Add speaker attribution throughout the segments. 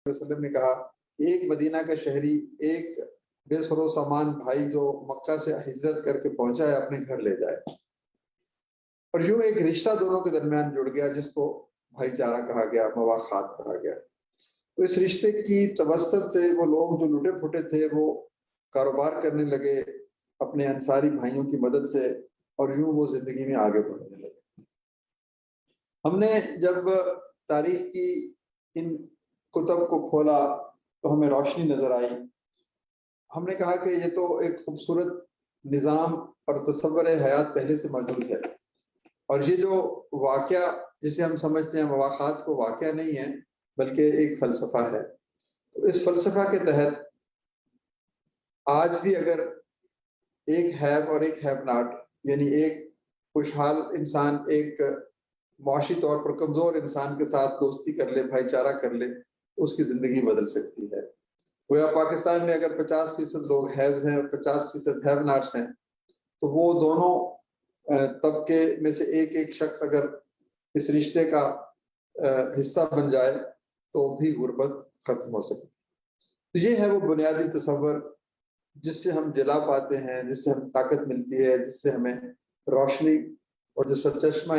Speaker 1: وسلم نے کہا کہ ایک مدینہ کا شہری ایک بے سر و سامان بھائی جو مکہ سے ہجرت کر کے پہنچا ہے اپنے گھر لے جائے، اور یوں ایک رشتہ دونوں کے درمیان جڑ گیا جس کو بھائی چارہ کہا گیا، مواخات کہا گیا۔ تو اس رشتے کی توسط سے وہ لوگ جو لٹے پھٹے تھے وہ کاروبار کرنے لگے اپنے انصاری بھائیوں کی مدد سے، اور یوں وہ زندگی میں آگے بڑھنے لگے۔ ہم نے جب تاریخ کی ان کتب کو کھولا تو ہمیں روشنی نظر آئی۔ ہم نے کہا کہ یہ تو ایک خوبصورت نظام اور تصور حیات پہلے سے موجود ہے، اور یہ جو واقعہ جسے ہم سمجھتے ہیں مواخات کو واقعہ نہیں ہے بلکہ ایک فلسفہ ہے۔ تو اس فلسفہ کے تحت آج بھی اگر ایک ہیو اور ایک ہیو ناٹ، یعنی ایک خوشحال انسان ایک معاشی طور پر کمزور انسان کے ساتھ دوستی کر لے، بھائی چارہ کر لے، تو اس کی زندگی بدل سکتی ہے۔ گویا پاکستان میں اگر 50% لوگ ہیوز ہیں اور 50% ہیو ناٹس ہیں، تو وہ دونوں طبقے میں سے ایک ایک شخص اگر اس رشتے کا حصہ بن جائے تو بھی غربت ختم ہو سکتی۔ تو یہ ہے وہ بنیادی تصور جس سے ہم جلا پاتے ہیں، جس سے ہم طاقت ملتی ہے، جس سے ہمیں روشنی اور جو سرچشمہ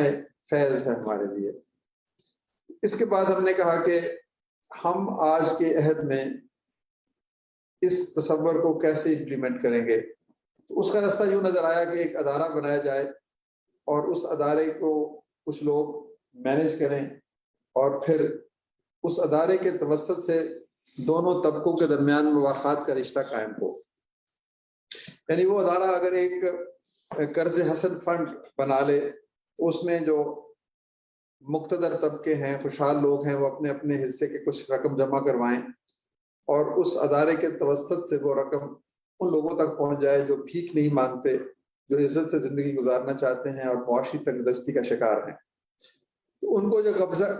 Speaker 1: فیض ہے ہمارے لیے۔ اس کے بعد ہم نے کہا کہ ہم آج کے عہد میں اس تصور کو کیسے امپلیمنٹ کریں گے۔ تو اس کا راستہ یوں نظر آیا کہ ایک ادارہ بنایا جائے اور اس ادارے کو کچھ لوگ مینیج کریں، اور پھر اس ادارے کے توسط سے دونوں طبقوں کے درمیان مواخات کا رشتہ قائم ہو۔ یعنی وہ ادارہ اگر ایک قرض حسن فنڈ بنا لے تو اس میں جو مقتدر طبقے ہیں، خوشحال لوگ ہیں، وہ اپنے اپنے حصے کے کچھ رقم جمع کروائیں، اور اس ادارے کے توسط سے وہ رقم ان لوگوں تک پہنچ جائے جو بھیک نہیں مانگتے، جو عزت سے زندگی گزارنا چاہتے ہیں اور معاشی تنگ دستی کا شکار ہیں۔ تو ان کو جو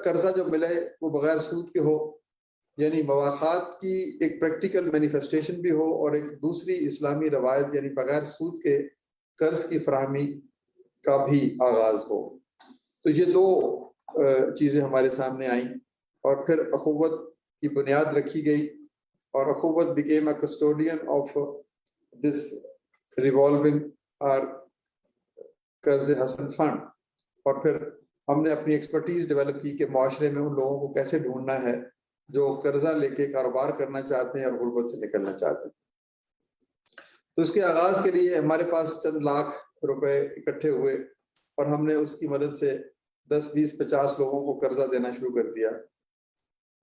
Speaker 1: قرضہ جو ملے وہ بغیر سود کے ہو، یعنی مواخات کی ایک پریکٹیکل مینیفیسٹیشن بھی ہو، اور ایک دوسری اسلامی روایت یعنی بغیر سود کے قرض کی فراہمی کا بھی آغاز ہو۔ تو یہ دو چیزیں ہمارے سامنے آئیں، اور پھر اخوت کی بنیاد رکھی گئی، اور اخوت became a custodian of this revolving or قرض حسن فنڈ۔ اور پھر ہم نے اپنی ایکسپرٹیز ڈیولپ کی کہ معاشرے میں ان لوگوں کو کیسے ڈھونڈنا ہے جو قرضہ لے کے کاروبار کرنا چاہتے ہیں اور غربت سے نکلنا چاہتے ہیں۔ تو اس کے آغاز کے لیے ہمارے پاس چند لاکھ روپے اکٹھے ہوئے، اور ہم نے اس کی مدد سے 10 20 50 لوگوں کو قرضہ دینا شروع کر دیا۔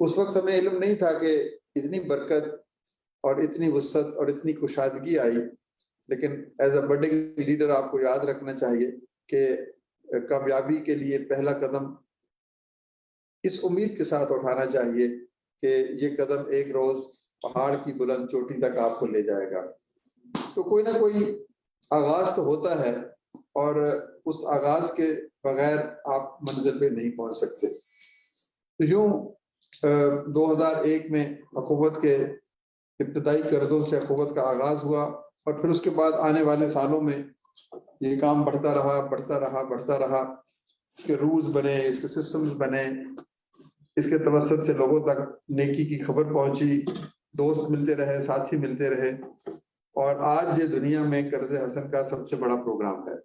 Speaker 1: اس وقت ہمیں علم نہیں تھا کہ اتنی برکت اور اتنی وسعت اور اتنی کشادگی آئی، لیکن ایز اے بڈنگ لیڈر آپ کو یاد رکھنا چاہیے کہ کامیابی کے لیے پہلا قدم اس امید کے ساتھ اٹھانا چاہیے کہ یہ قدم ایک روز پہاڑ کی بلند چوٹی تک آپ کو لے جائے گا۔ تو کوئی نہ کوئی آغاز تو ہوتا ہے، اور اس آغاز کے بغیر آپ منزل پہ نہیں پہنچ سکتے۔ تو یوں 2001 میں اخوت کے ابتدائی قرضوں سے اخوت کا آغاز ہوا، اور پھر اس کے بعد آنے والے سالوں میں یہ کام بڑھتا رہا بڑھتا رہا بڑھتا رہا۔ اس کے رولز بنے، اس کے سسٹمز بنے، اس کے توسط سے لوگوں تک نیکی کی خبر پہنچی، دوست ملتے رہے، ساتھی ملتے رہے، اور آج یہ دنیا میں قرض حسن کا سب سے بڑا پروگرام ہے۔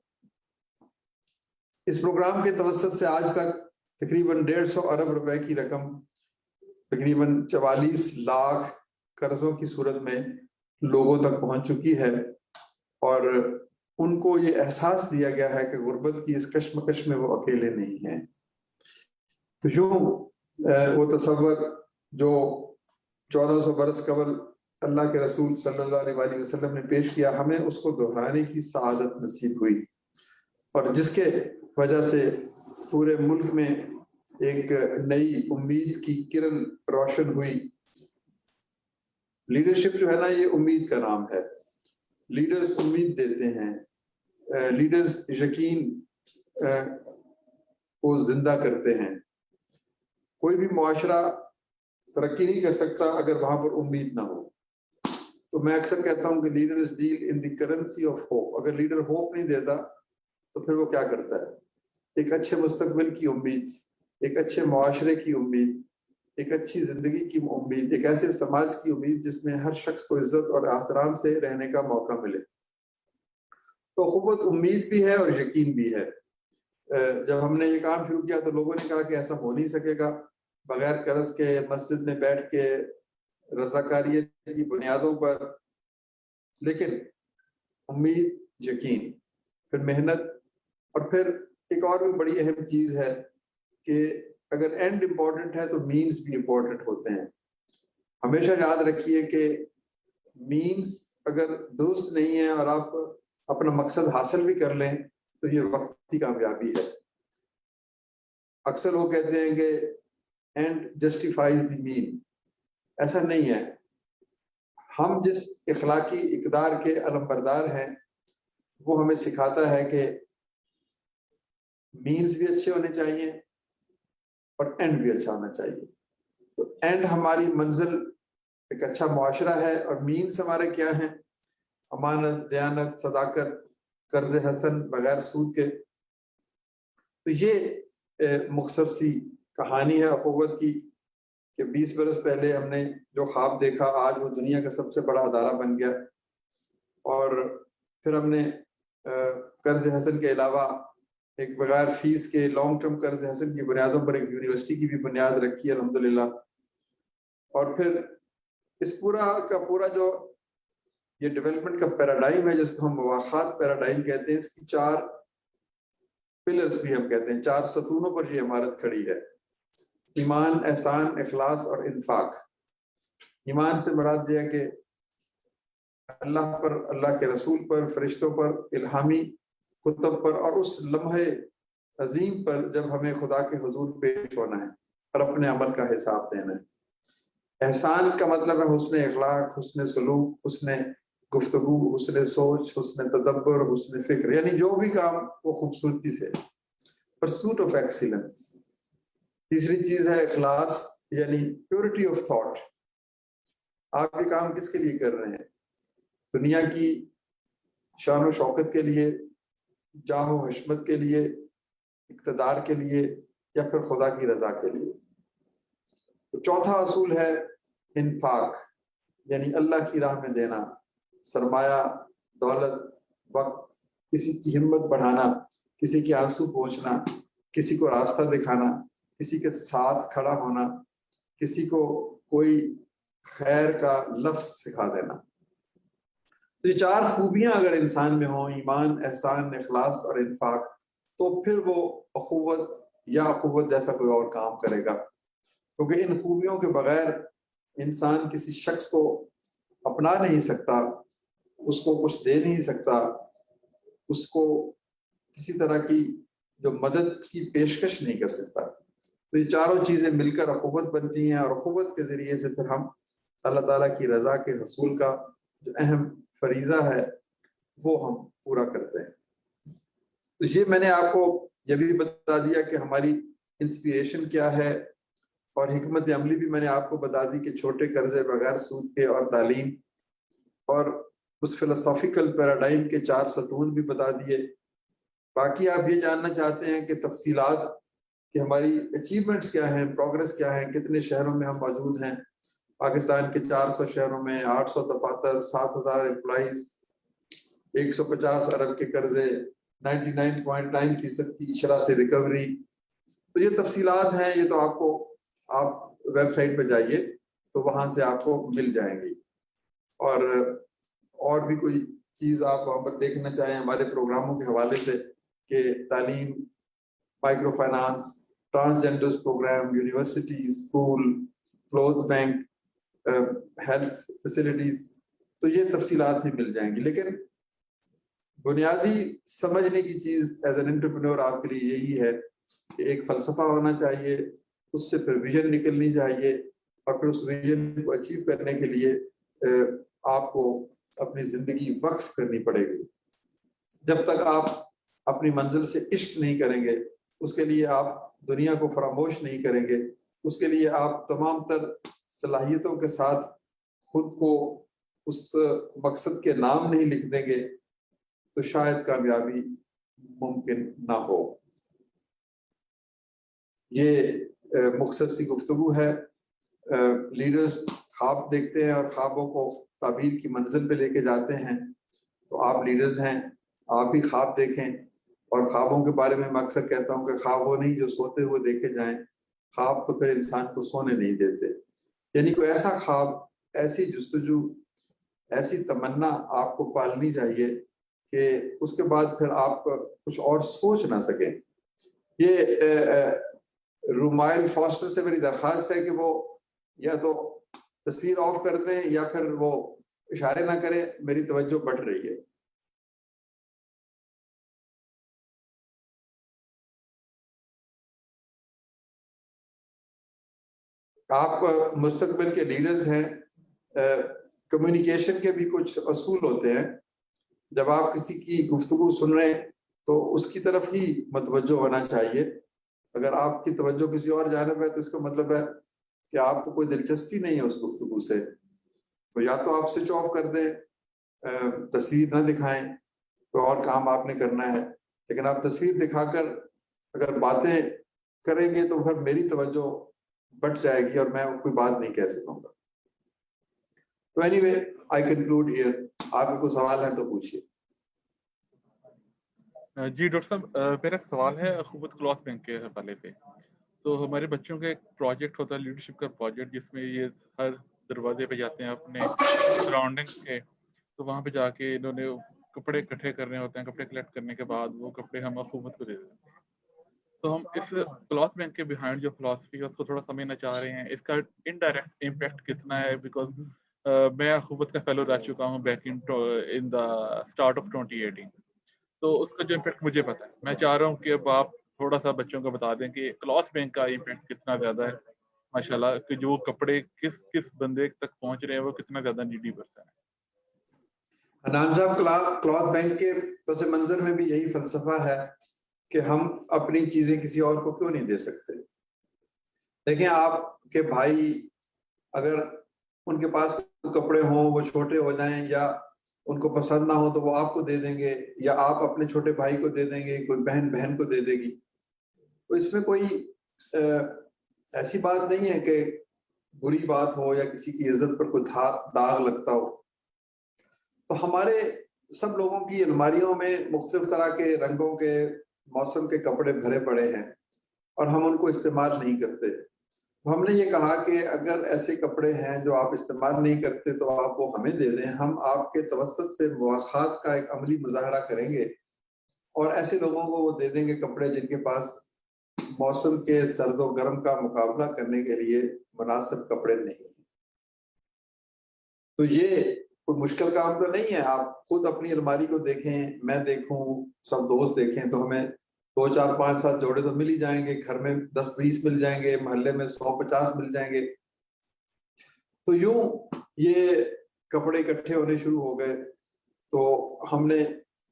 Speaker 1: اس پروگرام کے توسط سے آج تک تقریباً 150 ارب روپے کی رقم تقریباً 44 لاکھ قرضوں کی صورت میں لوگوں تک پہنچ چکی ہے، اور ان کو یہ احساس دیا گیا ہے کہ غربت کی اس کشمکش میں وہ اکیلے نہیں ہیں۔ تو یوں وہ تصور جو 1400 برس قبل اللہ کے رسول صلی اللہ علیہ وآلہ وسلم نے پیش کیا، ہمیں اس کو دہرانے کی سعادت نصیب ہوئی، اور جس کے وجہ سے پورے ملک میں ایک نئی امید کی کرن روشن ہوئی۔ لیڈرشپ جو ہے نا، یہ امید کا نام ہے۔ لیڈرز امید دیتے ہیں، لیڈرز یقین کو زندہ کرتے ہیں۔ کوئی بھی معاشرہ ترقی نہیں کر سکتا اگر وہاں پر امید نہ ہو۔ تو میں اکثر کہتا ہوں کہ leaders deal in the currency of hope. اگر لیڈر ہوپ نہیں دیتا تو پھر وہ کیا کرتا ہے؟ ایک اچھے مستقبل کی امید، ایک اچھے معاشرے کی امید، ایک اچھی زندگی کی امید، ایک ایسے سماج کی امید جس میں ہر شخص کو عزت اور احترام سے رہنے کا موقع ملے۔ تو اخوت امید بھی ہے اور یقین بھی ہے۔ جب ہم نے یہ کام شروع کیا تو لوگوں نے کہا کہ ایسا ہو نہیں سکے گا بغیر قرض کے مسجد میں بیٹھ کے رضاکاریت کی بنیادوں پر، لیکن امید، یقین، پھر محنت، اور پھر ایک اور بھی بڑی اہم چیز ہے کہ اگر اینڈ امپورٹنٹ ہے تو مینز بھی امپورٹنٹ ہوتے ہیں۔ ہمیشہ یاد رکھیے کہ مینز اگر درست نہیں ہے اور آپ اپنا مقصد حاصل بھی کر لیں تو یہ وقتی کامیابی ہے۔ اکثر وہ کہتے ہیں کہ اینڈ جسٹیفائز دی مین، ایسا نہیں ہے۔ ہم جس اخلاقی اقدار کے علمبردار ہیں وہ ہمیں سکھاتا ہے کہ مینز بھی اچھے ہونے چاہیے اور اینڈ بھی اچھا ہونا چاہیے۔ تو اینڈ ہماری منزل ایک اچھا معاشرہ ہے، اور مینز ہمارے کیا ہیں؟ امانت، دیانت، صداقت، قرض حسن بغیر سود کے۔ تو یہ مختصر سی کہانی ہے اخوت کی کہ 20 برس پہلے ہم نے جو خواب دیکھا آج وہ دنیا کا سب سے بڑا ادارہ بن گیا، اور پھر ہم نے قرض حسن کے علاوہ ایک بغیر فیس کے لانگ ٹرم قرض حسن کی بنیادوں پر ایک یونیورسٹی کی بھی بنیاد رکھی ہے الحمدللہ۔ اور پھر اس پورا جو یہ ڈیولپمنٹ کا پیراڈائم ہے جس کو ہم مواخات پیراڈائم کہتے ہیں، اس کی 4 پلرز بھی ہم کہتے ہیں، 4 ستونوں پر یہ عمارت کھڑی ہے: ایمان، احسان، اخلاص اور انفاق۔ ایمان سے مراد یہ ہے کہ اللہ پر، اللہ کے رسول پر، فرشتوں پر، الہامی کتب پر، اور اس لمحے عظیم پر جب ہمیں خدا کے حضور پیش ہونا ہے اور اپنے عمل کا حساب دینا ہے۔ احسان کا مطلب ہے حسن اخلاق، حسن سلوک، حسن گفتگو، حسن سوچ، حسن تدبر، حسن فکر، یعنی جو بھی کام وہ خوبصورتی سے، پرسوٹ آف ایکسیلنس۔ تیسری چیز ہے اخلاص، یعنی پیورٹی آف تھاٹ۔ آپ یہ کام کس کے لیے کر رہے ہیں؟ دنیا کی شان و شوکت کے لیے، جاہ و حشمت کے لیے، اقتدار کے لیے، یا پھر خدا کی رضا کے لیے؟ تو چوتھا اصول ہے انفاق، یعنی اللہ کی راہ میں دینا، سرمایہ، دولت، وقت، کسی کی ہمت بڑھانا، کسی کے آنسو پوچھنا، کسی کو راستہ دکھانا، کسی کے ساتھ کھڑا ہونا، کسی کو کوئی خیر کا لفظ سکھا دینا۔ تو یہ 4 خوبیاں اگر انسان میں ہوں، ایمان، احسان، اخلاص اور انفاق، تو پھر وہ اخوت یا اخوت جیسا کوئی اور کام کرے گا، کیونکہ ان خوبیوں کے بغیر انسان کسی شخص کو اپنا نہیں سکتا، اس کو کچھ دے نہیں سکتا، اس کو کسی طرح کی جو مدد کی پیشکش نہیں کر سکتا۔ تو یہ 4 چیزیں مل کر اخوت بنتی ہیں، اور اخوت کے ذریعے سے پھر ہم اللہ تعالیٰ کی رضا کے حصول کا جو اہم فریضہ ہے وہ ہم پورا کرتے ہیں۔ تو یہ میں نے آپ کو یہ بھی بتا دیا کہ ہماری انسپیریشن کیا ہے، اور حکمت عملی بھی میں نے آپ کو بتا دی کہ چھوٹے قرضے بغیر سود کے، اور تعلیم، اور اس فلسافیکل پیراڈائم کے 4 ستون بھی بتا دیے۔ باقی آپ یہ جاننا چاہتے ہیں کہ تفصیلات کہ ہماری اچیومنٹس کیا ہیں، پروگرس کیا ہے، کتنے شہروں میں ہم موجود ہیں، پاکستان کے 400 شہروں میں، 800 دفاتر، 7000 امپلائیز، 150 ارب کے قرضے، 99.9% کی شرح سے ریکوری۔ تو یہ تفصیلات ہیں، یہ تو آپ ویب سائٹ پہ جائیے تو وہاں سے آپ کو مل جائیں گی، اور بھی کوئی چیز آپ وہاں پر دیکھنا چاہیں ہمارے پروگراموں کے حوالے سے کہ تعلیم، micro finance, transgenders program, university, school, clothes bank, health facilities, تو یہ تفصیلات بھی مل جائیں گی۔ لیکن بنیادی سمجھنے کی چیز ایز این انٹرپرینور آپ کے لیے یہی ہے کہ ایک فلسفہ ہونا چاہیے، اس سے پھر ویژن نکلنی چاہیے، اور پھر اس ویژن کو اچیو کرنے کے لیے آپ کو اپنی زندگی وقف کرنی پڑے گی۔ جب تک آپ اپنی منزل سے عشق نہیں کریں گے، اس کے لیے آپ دنیا کو فراموش نہیں کریں گے، اس کے لیے آپ تمام تر صلاحیتوں کے ساتھ خود کو اس مقصد کے نام نہیں لکھ دیں گے، تو شاید کامیابی ممکن نہ ہو۔ یہ مختصر سی گفتگو ہے، لیڈرز خواب دیکھتے ہیں اور خوابوں کو تعبیر کی منزل پہ لے کے جاتے ہیں. تو آپ لیڈرز ہیں, آپ بھی خواب دیکھیں. اور خوابوں کے بارے میں اکثر کہتا ہوں کہ خواب وہ نہیں جو سوتے ہوئے دیکھے جائیں, خواب تو پھر انسان کو سونے نہیں دیتے. یعنی کوئی ایسا خواب, ایسی جستجو, ایسی تمنا آپ کو پالنی چاہیے کہ اس کے بعد پھر آپ کچھ اور سوچ نہ سکیں. یہ رومائل فاسٹر سے میری درخواست ہے کہ وہ یا تو تصویر آف کر دیں یا پھر وہ اشارے نہ کریں, میری توجہ بڑھ رہی ہے. آپ مستقبل کے لیڈرز ہیں, کمیونیکیشن کے بھی کچھ اصول ہوتے ہیں. جب آپ کسی کی گفتگو سن رہے ہیں تو اس کی طرف ہی متوجہ ہونا چاہیے. اگر آپ کی توجہ کسی اور جانب ہے تو اس کا مطلب ہے کہ آپ کو کوئی دلچسپی نہیں ہے اس گفتگو سے. تو یا تو آپ سوئچ آف کر دیں, تصویر نہ دکھائیں, کوئی اور کام آپ نے کرنا ہے. لیکن آپ تصویر دکھا کر اگر باتیں کریں گے تو پھر میری توجہ بٹ جائے گی اور میں کوئی بات نہیں کہہ سکوں گا. تو anyway I conclude here. آپ کے کوئی سوال ہے تو پوچھیے.
Speaker 2: جی ڈاکٹر صاحب, میرا ایک سوال ہے اخوت کلاتھ بینک کے حوالے سے. تو ہمارے بچوں کا ایک پروجیکٹ ہوتا ہے, لیڈرشپ کا پروجیکٹ, جس میں یہ ہر دروازے پہ جاتے ہیں اپنے سراؤنڈنگس کے. تو وہاں پہ جا کے انہوں نے کپڑے اکٹھے کرنے ہوتے ہیں. کپڑے کلیکٹ کرنے کے بعد وہ کپڑے ہم حکومت کو دے دیتے ہیں. تو ہم اس کلاتھ بینک کے بیہائنڈ جو فلاسفی ہے اس کو تھوڑا سمجھنا چاہ رہے ہیں. اس کا انڈائریکٹ امپیکٹ کتنا ہے, بیکاز میں حکومت کا فیلو رہ چکا ہوں back in the start of 2018. تو اس کا جو امپیکٹ مجھے پتا ہے. میں چاہ رہا ہوں کہ اب آپ تھوڑا سا بچوں کو بتا دیں کہ کلاتھ بینک کا امپیکٹ کتنا زیادہ ہے ماشاءاللہ, کہ جو کپڑے کس کس بندے تک پہنچ رہے ہیں وہ کتنا زیادہ نیڈی پرسن ہے.
Speaker 1: حنان صاحب, کلاتھ بینک کے پس منظر میں بھی یہی فلسفہ ہے کہ ہم اپنی چیزیں کسی اور کو کیوں نہیں دے سکتے. دیکھیں, آپ کے بھائی اگر ان کے پاس کپڑے ہوں, وہ چھوٹے ہو جائیں یا ان کو پسند نہ ہو تو وہ آپ کو دے دیں گے, یا آپ اپنے چھوٹے بھائی کو دے دیں گے, کوئی بہن بہن کو دے دے گی. تو اس میں کوئی ایسی بات نہیں ہے کہ بری بات ہو یا کسی کی عزت پر کوئی داغ لگتا ہو. تو ہمارے سب لوگوں کی الماریوں میں مختلف طرح کے رنگوں کے, موسم کے کپڑے بھرے پڑے ہیں اور ہم ان کو استعمال نہیں کرتے. تو ہم نے یہ کہا کہ اگر ایسے کپڑے ہیں جو آپ استعمال نہیں کرتے تو آپ وہ ہمیں دے دیں. ہم آپ کے توسط سے مواخات کا ایک عملی مظاہرہ کریں گے اور ایسے لوگوں کو وہ دے دیں گے کپڑے جن کے پاس موسم کے سرد و گرم کا مقابلہ کرنے کے لیے مناسب کپڑے نہیں ہیں. تو یہ کوئی مشکل کام تو نہیں ہے. آپ خود اپنی الماری کو دیکھیں, میں دیکھوں, سب دوست دیکھیں, تو ہمیں 2 4 5 7 جوڑے تو مل ہی جائیں گے. گھر میں 10 20 مل جائیں گے, محلے میں 100 50 مل جائیں گے. تو یوں یہ کپڑے اکٹھے ہونے شروع ہو گئے. تو ہم نے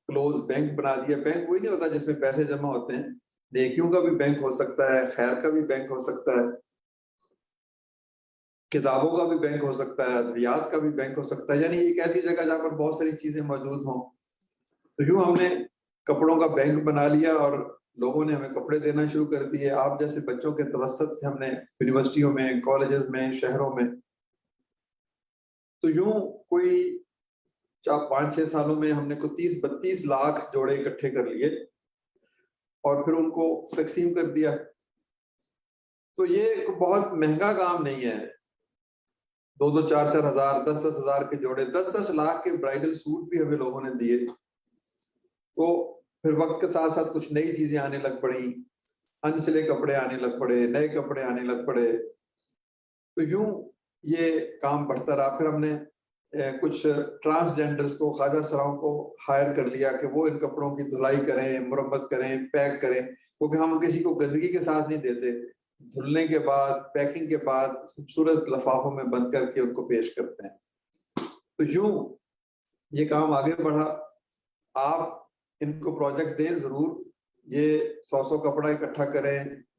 Speaker 1: کلوز بینک بنا دیا. بینک وہی نہیں ہوتا جس میں پیسے جمع ہوتے ہیں, نیکیوں کا بھی بینک ہو سکتا ہے, خیر کا بھی بینک ہو سکتا ہے, کتابوں کا بھی بینک ہو سکتا ہے, ادویات کا بھی بینک ہو سکتا ہے. یعنی ایک ایسی جگہ جہاں پر بہت ساری چیزیں موجود ہوں. تو یوں ہم نے کپڑوں کا بینک بنا لیا اور لوگوں نے ہمیں کپڑے دینا شروع کر دیے. آپ جیسے بچوں کے توسط سے ہم نے یونیورسٹیوں میں, کالجز میں, شہروں میں, تو یوں کوئی 5 6 سالوں میں ہم نے کوئی 30 32 لاکھ جوڑے اکٹھے کر لیے اور پھر ان کو تقسیم کر دیا. تو یہ بہت مہنگا کام نہیں ہے. 2 2 4 4 ہزار, 10 10 ہزار کے جوڑے, 10 10 لاکھ کے برائڈل سوٹ بھی ہمیں لوگوں نے دیے. تو پھر وقت کے ساتھ ساتھ کچھ نئی چیزیں آنے لگ پڑی, انسلے کپڑے آنے لگ پڑے, نئے کپڑے آنے لگ پڑے. تو یوں یہ کام بڑھتا رہا. پھر ہم نے کچھ ٹرانسجینڈرز کو, خواجہ سراؤں کو ہائر کر لیا کہ وہ ان کپڑوں کی دھلائی کریں, مرمت کریں, پیک کریں, کیونکہ ہم کسی کو گندگی کے ساتھ نہیں دیتے. دھلنے کے بعد, پیکنگ کے بعد خوبصورت لفافوں میں بند کر کے ان کو پیش کرتے ہیں. تو یوں یہ کام آگے بڑھا. آپ ان کو پروجیکٹ دیں ضرور, یہ 100 100 کپڑا اکٹھا کریں,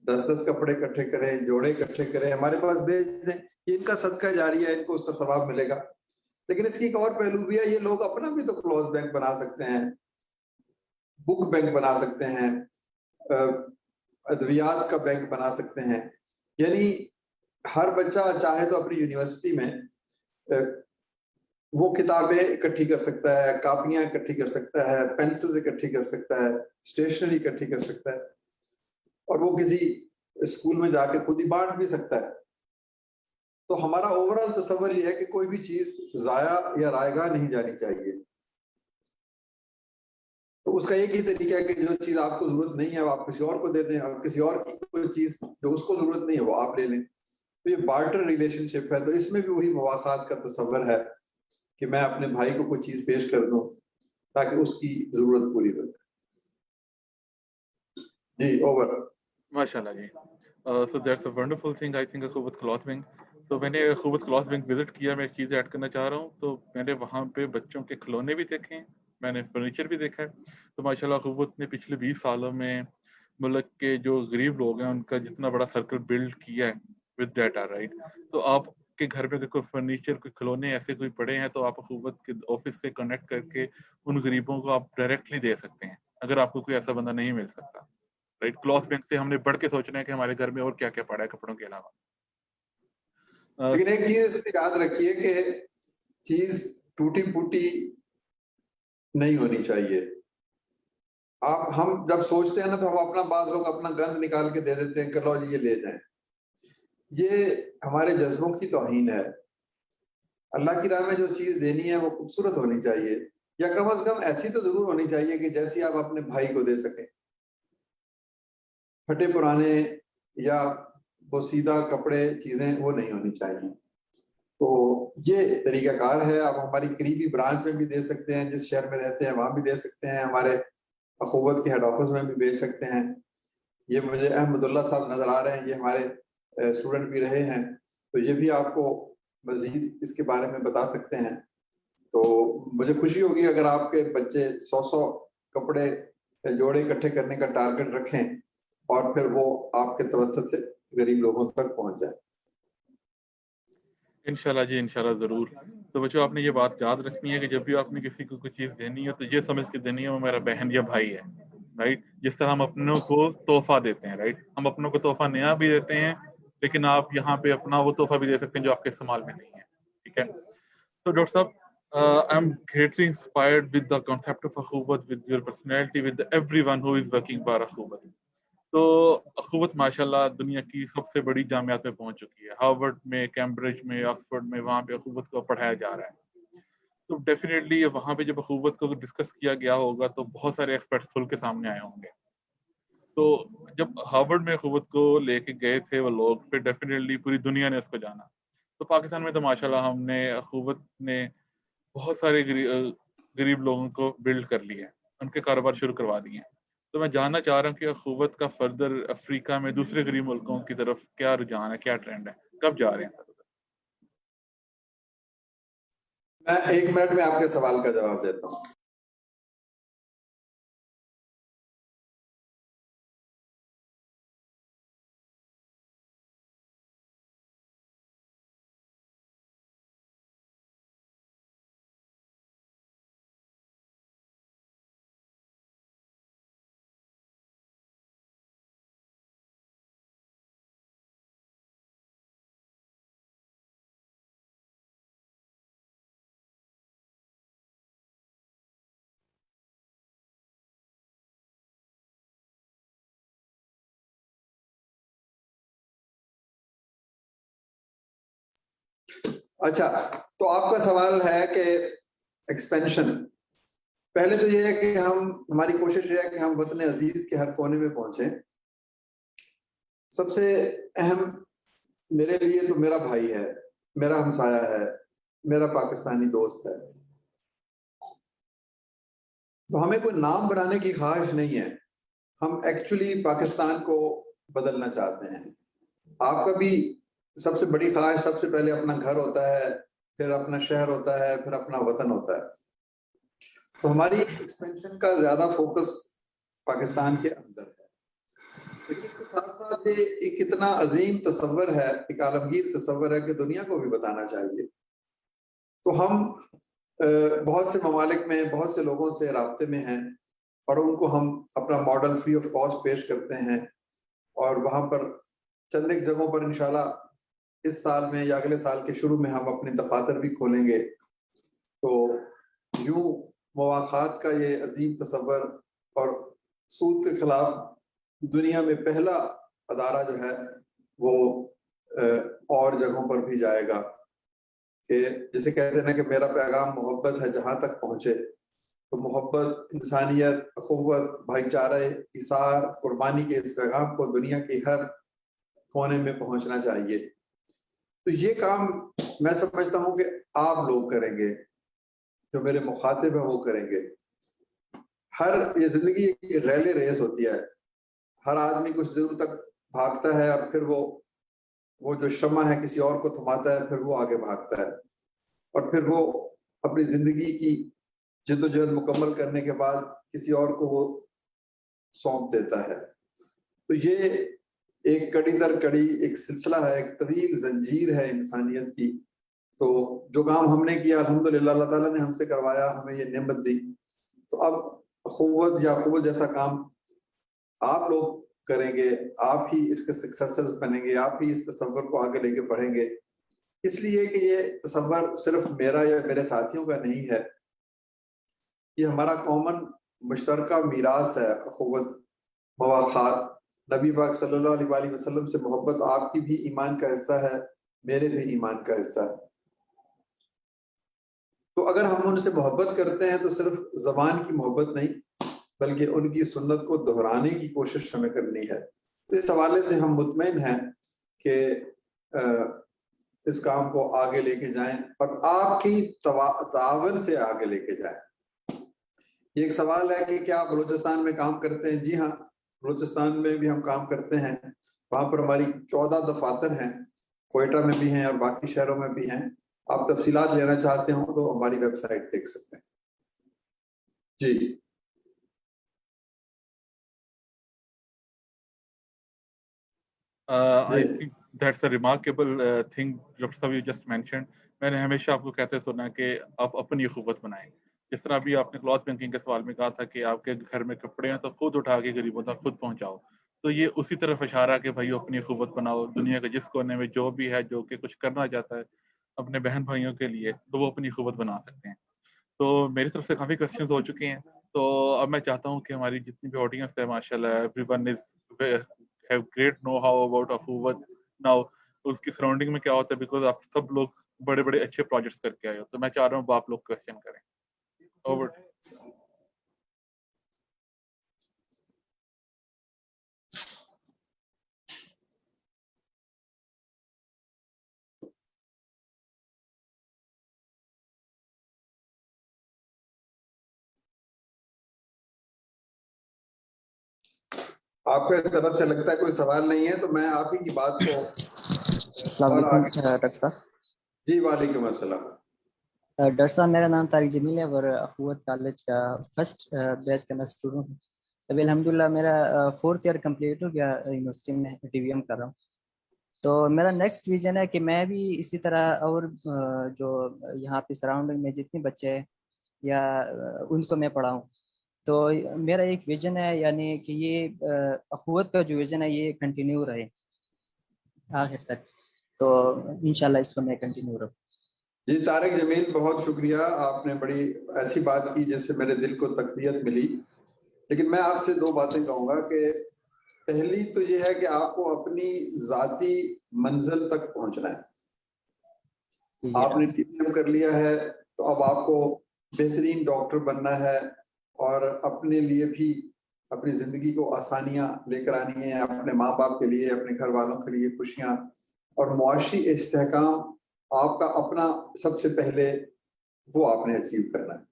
Speaker 1: 10 10 کپڑے اکٹھے کریں, جوڑے اکٹھے کریں, ہمارے پاس بھیج دیں. یہ ان کا صدقہ جاری ہے, ان کو اس کا ثواب ملے گا. لیکن اس کی ایک اور پہلو بھی ہے, یہ لوگ اپنا بھی تو کلوز بینک بنا سکتے ہیں, بک بینک بنا سکتے ہیں, ادویات کا بینک بنا سکتے ہیں. یعنی ہر بچہ چاہے تو اپنی یونیورسٹی میں وہ کتابیں اکٹھی کر سکتا ہے، کاپیاں اکٹھی کر سکتا ہے، پینسلز اکٹھی کر سکتا ہے، اسٹیشنری اکٹھی کر سکتا ہے، اور وہ کسی اسکول میں جا کے خود ہی بانٹ بھی سکتا ہے. تو ہمارا اوور آل تصور یہ ہے کہ کوئی بھی چیز ضائع یا رائے گاہ نہیں جانی چاہیے. تو اس کا ایک ہی طریقہ ہے کہ جو چیز آپ کو ضرورت نہیں ہے وہ آپ کسی اور کو دے دیں، اور کسی اور کی کوئی چیز جو اس کو ضرورت نہیں ہے وہ آپ لے لیں. تو یہ بارٹر ریلیشن شپ ہے. تو اس میں بھی وہی مواخات کا تصور ہے کہ میں اپنے بھائی کو کوئی چیز پیش کر دوں تاکہ اس کی ضرورت پوری ہو. جی اوور.
Speaker 2: ماشاء اللہ جی. So that's a wonderful thing I think Akhuwat cloth wing. تو میں نے اخوت کلاتھ ونگ وزٹ کیا. میں ایک چیز ایڈ کرنا چاہ رہا ہوں. تو میں نے وہاں پہ بچوں کے کھلونے بھی دیکھے، میں نے فرنیچر بھی دیکھا ہے. تو ماشاء اللہ اخوت نے پچھلے 20 سالوں میں ملک کے جو غریب لوگ ہیں ان کا جتنا بڑا سرکل بلڈ کیا ہے ود ڈیٹا رائٹ. تو آپ کے گھر پہ کوئی فرنیچر کوئی کھلونے ایسے کوئی پڑے ہیں تو آپ اخوت کے آفس سے کنیکٹ کر کے ان غریبوں کو آپ ڈائریکٹلی دے سکتے ہیں اگر آپ کو کوئی ایسا بندہ نہیں مل سکتا. رائٹ، کلاتھ بینک سے ہم نے بڑھ کے سوچنا ہے کہ ہمارے گھر میں اور کیا کیا پڑا ہے کپڑوں کے علاوہ.
Speaker 1: لیکن ایک چیز اس پہ یاد رکھیے کہ چیز ٹوٹی پھوٹی نہیں ہونی چاہیے. ہم جب سوچتے ہیں نا تو ہم اپنا بعض لوگ اپنا گند نکال کے دے دیتے ہیں کہ لو جی یہ لے جائیں. یہ ہمارے جذبوں کی توہین ہے. اللہ کی راہ میں جو چیز دینی ہے وہ خوبصورت ہونی چاہیے، یا کم از کم ایسی تو ضرور ہونی چاہیے کہ جیسی آپ اپنے بھائی کو دے سکیں. پھٹے پرانے یا بوسیدہ کپڑے چیزیں وہ نہیں ہونی چاہیے. تو یہ طریقہ کار ہے. آپ ہماری قریبی برانچ میں بھی دے سکتے ہیں، جس شہر میں رہتے ہیں وہاں بھی دے سکتے ہیں، ہمارے اخوت کے ہیڈ آفس میں بھی بھیج سکتے ہیں. یہ مجھے احمد اللہ صاحب نظر آ رہے ہیں، یہ ہمارے اسٹوڈنٹ بھی رہے ہیں، تو یہ بھی آپ کو مزید اس کے بارے میں بتا سکتے ہیں. تو مجھے خوشی ہوگی اگر آپ کے بچے 100 کپڑے جوڑے اکٹھے کرنے کا ٹارگٹ رکھیں اور پھر وہ آپ کے توسط سے غریب لوگوں تک پہنچ جائے.
Speaker 2: انشاءاللہ جی، انشاءاللہ ضرور. تو بچوں آپ نے یہ بات یاد رکھنی ہے کہ جب بھی آپ نے کسی کو کوئی چیز دینی ہے تو یہ سمجھ کے دینی ہے وہ میرا بہن یا بھائی ہے. رائٹ، جس طرح ہم اپنوں کو تحفہ دیتے ہیں. رائٹ، ہم اپنوں کو تحفہ نیا بھی دیتے ہیں لیکن آپ یہاں پہ اپنا وہ تحفہ بھی دے سکتے ہیں جو آپ کے استعمال میں نہیں ہے. ٹھیک ہے. تو ڈاکٹر صاحب I am greatly inspired with the concept of اخوت, with your personality, with everyone who is working for اخوت. تو اخوت ماشاءاللہ دنیا کی سب سے بڑی جامعات میں پہنچ چکی ہے. ہارورڈ میں، کیمبرج میں، آکسفورڈ میں، وہاں پہ اخوت کو پڑھایا جا رہا ہے. تو ڈیفینیٹلی وہاں پہ جب اخوت کو ڈسکس کیا گیا ہوگا تو بہت سارے ایکسپرٹس کھل کے سامنے آئے ہوں گے. تو جب ہارورڈ میں اخوت کو لے کے گئے تھے وہ لوگ، پھر ڈیفینیٹلی پوری دنیا نے اس کو جانا. تو پاکستان میں تو ماشاءاللہ ہم نے اخوت نے بہت سارے غریب لوگوں کو بلڈ کر لیا ہے، ان کے کاروبار شروع کروا دیے ہیں. تو میں جاننا چاہ رہا ہوں کہ اخوت کا فردر افریقہ میں دوسرے غریب ملکوں کی طرف کیا رجحان ہے، کیا ٹرینڈ ہے، کب جا رہے ہیں؟
Speaker 1: میں 1 منٹ میں آپ کے سوال کا جواب دیتا ہوں. اچھا، تو آپ کا سوال ہے کہ ایکسپینشن. پہلے تو یہ ہے کہ ہماری کوشش یہ ہے کہ ہم وطن عزیز کے ہر کونے میں پہنچیں. سب سے اہم میرے لیے تو میرا بھائی ہے، میرا ہمسایہ ہے، میرا پاکستانی دوست ہے. تو ہمیں کوئی نام بنانے کی خواہش نہیں ہے، ہم ایکچولی پاکستان کو بدلنا چاہتے ہیں. آپ کا بھی سب سے بڑی خواہش سب سے پہلے اپنا گھر ہوتا ہے، پھر اپنا شہر ہوتا ہے، پھر اپنا وطن ہوتا ہے. تو ہماری ایکسپینشن کا زیادہ فوکس پاکستان کے اندر ہے. لیکن اس کے ساتھ ساتھ یہ ایک اتنا عظیم تصور ہے، ایک عالمگیر تصور ہے کہ دنیا کو بھی بتانا چاہیے. تو ہم بہت سے ممالک میں بہت سے لوگوں سے رابطے میں ہیں اور ان کو ہم اپنا ماڈل فری آف کاسٹ پیش کرتے ہیں، اور وہاں پر چند ایک جگہوں پر انشاءاللہ اس سال میں یا اگلے سال کے شروع میں ہم اپنی دفاتر بھی کھولیں گے. تو یوں مواخات کا یہ عظیم تصور اور سود کے خلاف دنیا میں پہلا ادارہ جو ہے وہ اور جگہوں پر بھی جائے گا کہ جسے کہتے ہیں کہ میرا پیغام محبت ہے جہاں تک پہنچے. تو محبت، انسانیت، اخوت، بھائی چارہ، ایثار، قربانی کے اس پیغام کو دنیا کے ہر کونے میں پہنچنا چاہیے. تو یہ کام میں سمجھتا ہوں کہ آپ لوگ کریں گے، جو میرے مخاطب ہیں وہ کریں گے. یہ زندگی ایک ریلے ریس ہوتی ہے. ہر آدمی کچھ دور تک بھاگتا ہے اور پھر وہ جو شمع ہے کسی اور کو تھماتا ہے، پھر وہ آگے بھاگتا ہے اور پھر وہ اپنی زندگی کی جد و جہد مکمل کرنے کے بعد کسی اور کو وہ سونپ دیتا ہے. تو یہ ایک کڑی در کڑی ایک سلسلہ ہے، ایک طویل زنجیر ہے انسانیت کی. تو جو کام ہم نے کیا الحمدللہ اللہ تعالیٰ نے ہم سے کروایا، ہمیں یہ نعمت دی. تو اب اخوت یا اخوت جیسا کام آپ لوگ کریں گے، آپ ہی اس کے سکسیسرز بنیں گے، آپ ہی اس تصور کو آگے لے کے بڑھیں گے. اس لیے کہ یہ تصور صرف میرا یا میرے ساتھیوں کا نہیں ہے، یہ ہمارا کامن مشترکہ میراث ہے. اخوت، مواخات، نبی پاک صلی اللہ علیہ وآلہ وسلم سے محبت آپ کی بھی ایمان کا حصہ ہے، میرے بھی ایمان کا حصہ ہے. تو اگر ہم ان سے محبت کرتے ہیں تو صرف زبان کی محبت نہیں بلکہ ان کی سنت کو دہرانے کی کوشش ہمیں کرنی ہے. تو اس حوالے سے ہم مطمئن ہیں کہ اس کام کو آگے لے کے جائیں اور آپ کی تعاون سے آگے لے کے جائیں. یہ ایک سوال ہے کہ کیا آپ بلوچستان میں کام کرتے ہیں؟ جی ہاں، بلوچستان میں بھی ہم کام کرتے ہیں. وہاں پر ہماری 14 دفاتر ہیں، کوئٹہ میں بھی ہیں اور باقی شہروں میں بھی ہیں. آپ تفصیلات لینا چاہتے ہوں تو ہماری ویب سائٹ دیکھ سکتے ہیں. جی
Speaker 2: I think that's a remarkable thing Dr. Saab you just mentioned. میں نے ہمیشہ آپ کو کہتے سنا کہ آپ اپنی اخوت بنائیں. جس طرح بھی آپ نے کلاتھ بینکنگ کے سوال میں کہا تھا کہ آپ کے گھر میں کپڑے ہیں تو خود اٹھا کے غریبوں تک خود پہنچاؤ. تو یہ اسی طرف اشارہ کہ بھائی اپنی اخوت بناؤ. دنیا کے جس کونے میں جو بھی ہے جو کہ کچھ کرنا چاہتا ہے اپنے بہن بھائیوں کے لیے تو وہ اپنی اخوت بنا سکتے ہیں. تو میری طرف سے کافی کوشچنز ہو چکے ہیں. تو اب میں چاہتا ہوں کہ ہماری جتنی بھی آڈینس ہے ماشاءاللہ every one is have great know how about اخوت. now اس کی سراؤنڈنگ میں کیا ہوتا ہے بیکاز آپ سب لوگ بڑے بڑے اچھے پروجیکٹس کر کے آئے ہو. تو میں چاہ رہا ہوں آپ لوگ کوشچن کریں. اوور.
Speaker 1: آپ کو طرف سے لگتا ہے کوئی سوال نہیں ہے تو میں آپ ہی کی بات کو
Speaker 3: السلام علیکم ڈاکٹر صاحب.
Speaker 1: جی وعلیکم السلام.
Speaker 3: ڈاکٹر صاحب میرا نام طارق جمیل ہے اور اخوت کالج کا فرسٹ بیچ کا میں اسٹوڈنٹ ہوں. ابھی الحمدللہ میرا 4th ایئر کمپلیٹ ہو گیا یونیورسٹی میں ٹی وی ایم کر رہا ہوں. تو میرا نیکسٹ ویژن ہے کہ میں بھی اسی طرح اور جو یہاں پہ سراؤنڈنگ میں جتنے بچے ہیں یا ان کو میں پڑھاؤں. تو میرا ایک ویژن ہے یعنی کہ یہ اخوت کا جو ویژن ہے یہ کنٹینیو رہے آخر تک. تو انشاءاللہ اس کو میں کنٹینیو رہوں.
Speaker 1: جی طارق جمیل بہت شکریہ. آپ نے بڑی ایسی بات کی جس سے میرے دل کو تقویت ملی. لیکن میں آپ سے 2 باتیں کہوں گا کہ پہلی تو یہ ہے کہ آپ کو اپنی ذاتی منزل تک پہنچنا ہے. آپ نے ٹی وی ایم کر لیا ہے تو اب آپ کو بہترین ڈاکٹر بننا ہے اور اپنے لیے بھی اپنی زندگی کو آسانیاں لے کر آنی ہیں، اپنے ماں باپ کے لیے، اپنے گھر والوں کے لیے خوشیاں اور معاشی استحکام. آپ کا اپنا سب سے پہلے وہ آپ نے اچیو کرنا ہے.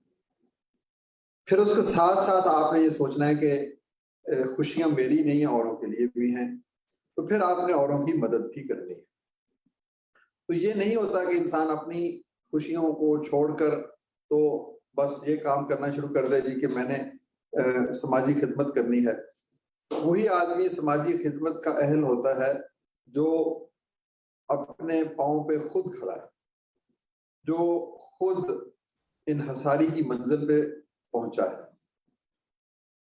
Speaker 1: پھر اس کے ساتھ ساتھ آپ نے یہ سوچنا ہے کہ خوشیاں میری نہیں ہیں، اوروں کے لیے بھی ہیں. تو پھر آپ نے اوروں کی مدد بھی کرنی ہے. تو یہ نہیں ہوتا کہ انسان اپنی خوشیوں کو چھوڑ کر تو بس یہ کام کرنا شروع کر دے جی کہ میں نے سماجی خدمت کرنی ہے. وہی آدمی سماجی خدمت کا اہل ہوتا ہے جو اپنے پاؤں پہ خود کھڑا ہے، جو خود انحصاری کی منزل پہ پہنچا ہے.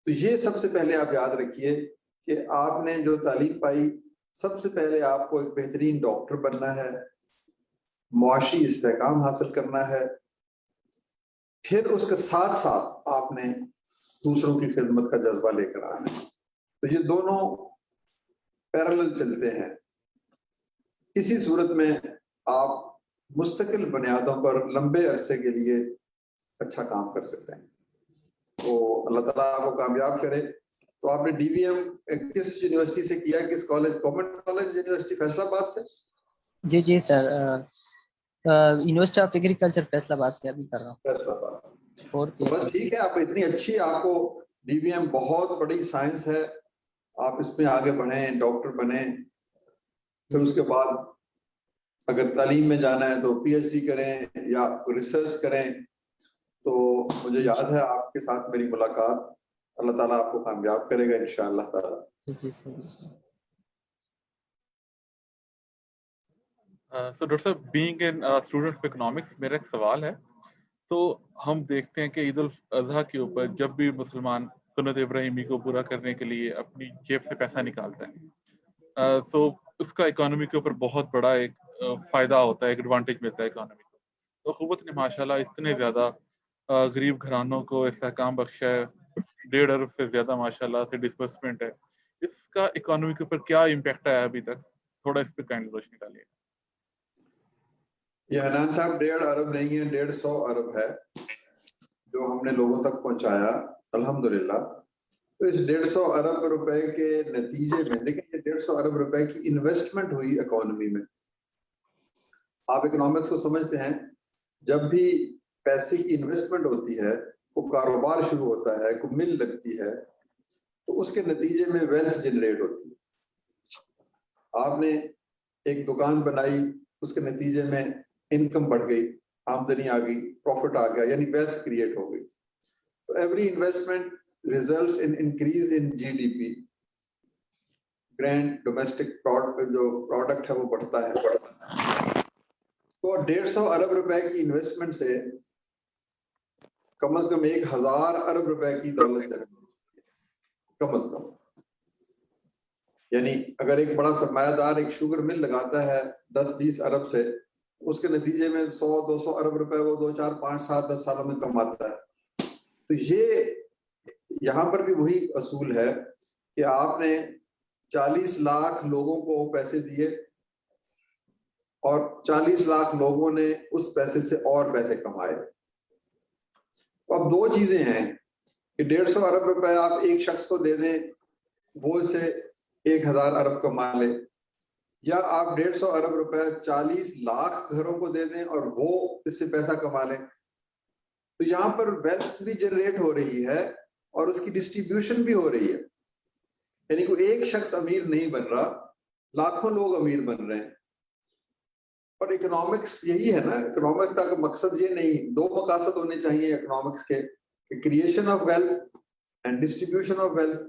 Speaker 1: تو یہ سب سے پہلے آپ یاد رکھیے کہ آپ نے جو تعلیم پائی سب سے پہلے آپ کو ایک بہترین ڈاکٹر بننا ہے، معاشی استحکام حاصل کرنا ہے، پھر اس کے ساتھ ساتھ آپ نے دوسروں کی خدمت کا جذبہ لے کر آنا ہے۔ تو یہ دونوں پیرالل چلتے ہیں۔ اسی صورت میں آپ مستقل بنیادوں پر لمبے عرصے کے لیے اچھا کام کر سکتے ہیں۔ تو اللہ تعالیٰ آپ کو کامیاب کرے۔ تو آپ نے ڈی وی ایم کس یونیورسٹی سے کیا؟ کس college? Government college university Faisal آباد سے؟
Speaker 3: جی سر، یونیورسٹی آف ایگریکلچر فیصل آباد سے ابھی کر رہا ہوں
Speaker 1: فیصل آباد۔
Speaker 3: فورتھ
Speaker 1: تو
Speaker 3: ایئر۔
Speaker 1: بس ٹھیک ہے، آپ اتنی اچھی، آپ کو ڈی وی ایم بہت بڑی سائنس ہے، آپ اس میں آگے بڑھیں، ڈاکٹر بنیں، پھر اس کے بعد اگر تعلیم میں جانا ہے تو پی ایچ ڈی کریں یا ریسرچ کریں۔ تو مجھے یاد ہے آپ کے ساتھ میری ملاقات، اللہ تعالیٰ آپ کو کامیاب کرے گا انشاءاللہ تعالیٰ۔
Speaker 3: جی سر۔
Speaker 2: So ڈاکٹر صاحب، being an student of economics, میرا ایک سوال ہے۔ تو ہم دیکھتے ہیں کہ عید الاضحیٰ کے اوپر جب بھی مسلمان سنت ابراہیمی کو پورا کرنے کے لیے اپنی جیب سے پیسہ نکالتا ہے، تو اس کا اکانومی کے اوپر بہت بڑا ایک فائدہ ہوتا ہے، ایک ایڈوانٹیج ملتا ہے اکانومی کو۔ تو اخوت نے ماشاءاللہ اتنے زیادہ غریب گھرانوں کو استحکام بخشا ہے، 1.5 ارب سے زیادہ ماشاءاللہ سے ڈسبرسمنٹ ہے۔ اس کا اکانومی کے اوپر کیا امپیکٹ آیا ابھی تک؟ تھوڑا اس پہ کائنڈ روشنی ڈالیے۔
Speaker 1: یہ حنان صاحب 1.5 ارب نہیں ہے، 150 ارب ہے جو ہم نے لوگوں تک پہنچایا الحمدللہ۔ تو اس 150 ارب روپے کے نتیجے میں دیکھیں، یہ 150 ارب روپے کی انویسٹمنٹ ہوئی اکانومی میں۔ آپ اکنامکس کو سمجھتے ہیں، جب بھی پیسے کی انویسٹمنٹ ہوتی ہے، کوئی کاروبار شروع ہوتا ہے، کوئی مل لگتی ہے، تو اس کے نتیجے میں ویلتھ جنریٹ ہوتی ہے۔ آپ نے ایک دکان بنائی، اس کے نتیجے میں انکم بڑھ گئی، آمدنی آ گئی، پروفٹ آ گیا، یعنی ویلتھ کریٹ ہو گئی۔ تو every investment results in increase in G D P, grand domestic product, جو پروڈکٹ ہے وہ بڑھتا ہے۔ تو 150 ارب روپے کی انویسٹمنٹ سے کم از کم 1000 ارب روپے کی دولت جنریٹ، کم از کم۔ یعنی اگر ایک بڑا سرمایہ دار ایک شوگر مل لگاتا ہے 10-20 ارب سے، اس کے نتیجے میں 100-200 ارب روپے وہ 2-4-5-7-10 سالوں میں کماتا ہے۔ تو یہ یہاں پر بھی وہی اصول ہے کہ آپ نے 40 لاکھ لوگوں کو پیسے دیے اور 40 لاکھ لوگوں نے اس پیسے سے اور پیسے کمائے۔ اب 2 چیزیں ہیں کہ 150 ارب روپے آپ ایک شخص کو دے دیں، وہ اسے 1000 ارب کما لے، یا آپ 150 ارب روپے 40 لاکھ گھروں کو دے دیں اور وہ اس سے پیسہ کما لیں۔ تو یہاں پر ویلتھ بھی جنریٹ ہو رہی ہے اور اس کی ڈسٹریبیوشن بھی ہو رہی ہے، یعنی کوئی ایک شخص امیر نہیں بن رہا، لاکھوں لوگ امیر بن رہے ہیں۔ اور اکنامکس یہی ہے نا، اکنامکس کا مقصد یہ نہیں، 2 مقاصد ہونے چاہیے اکنامکس کے، creation of wealth and distribution of wealth,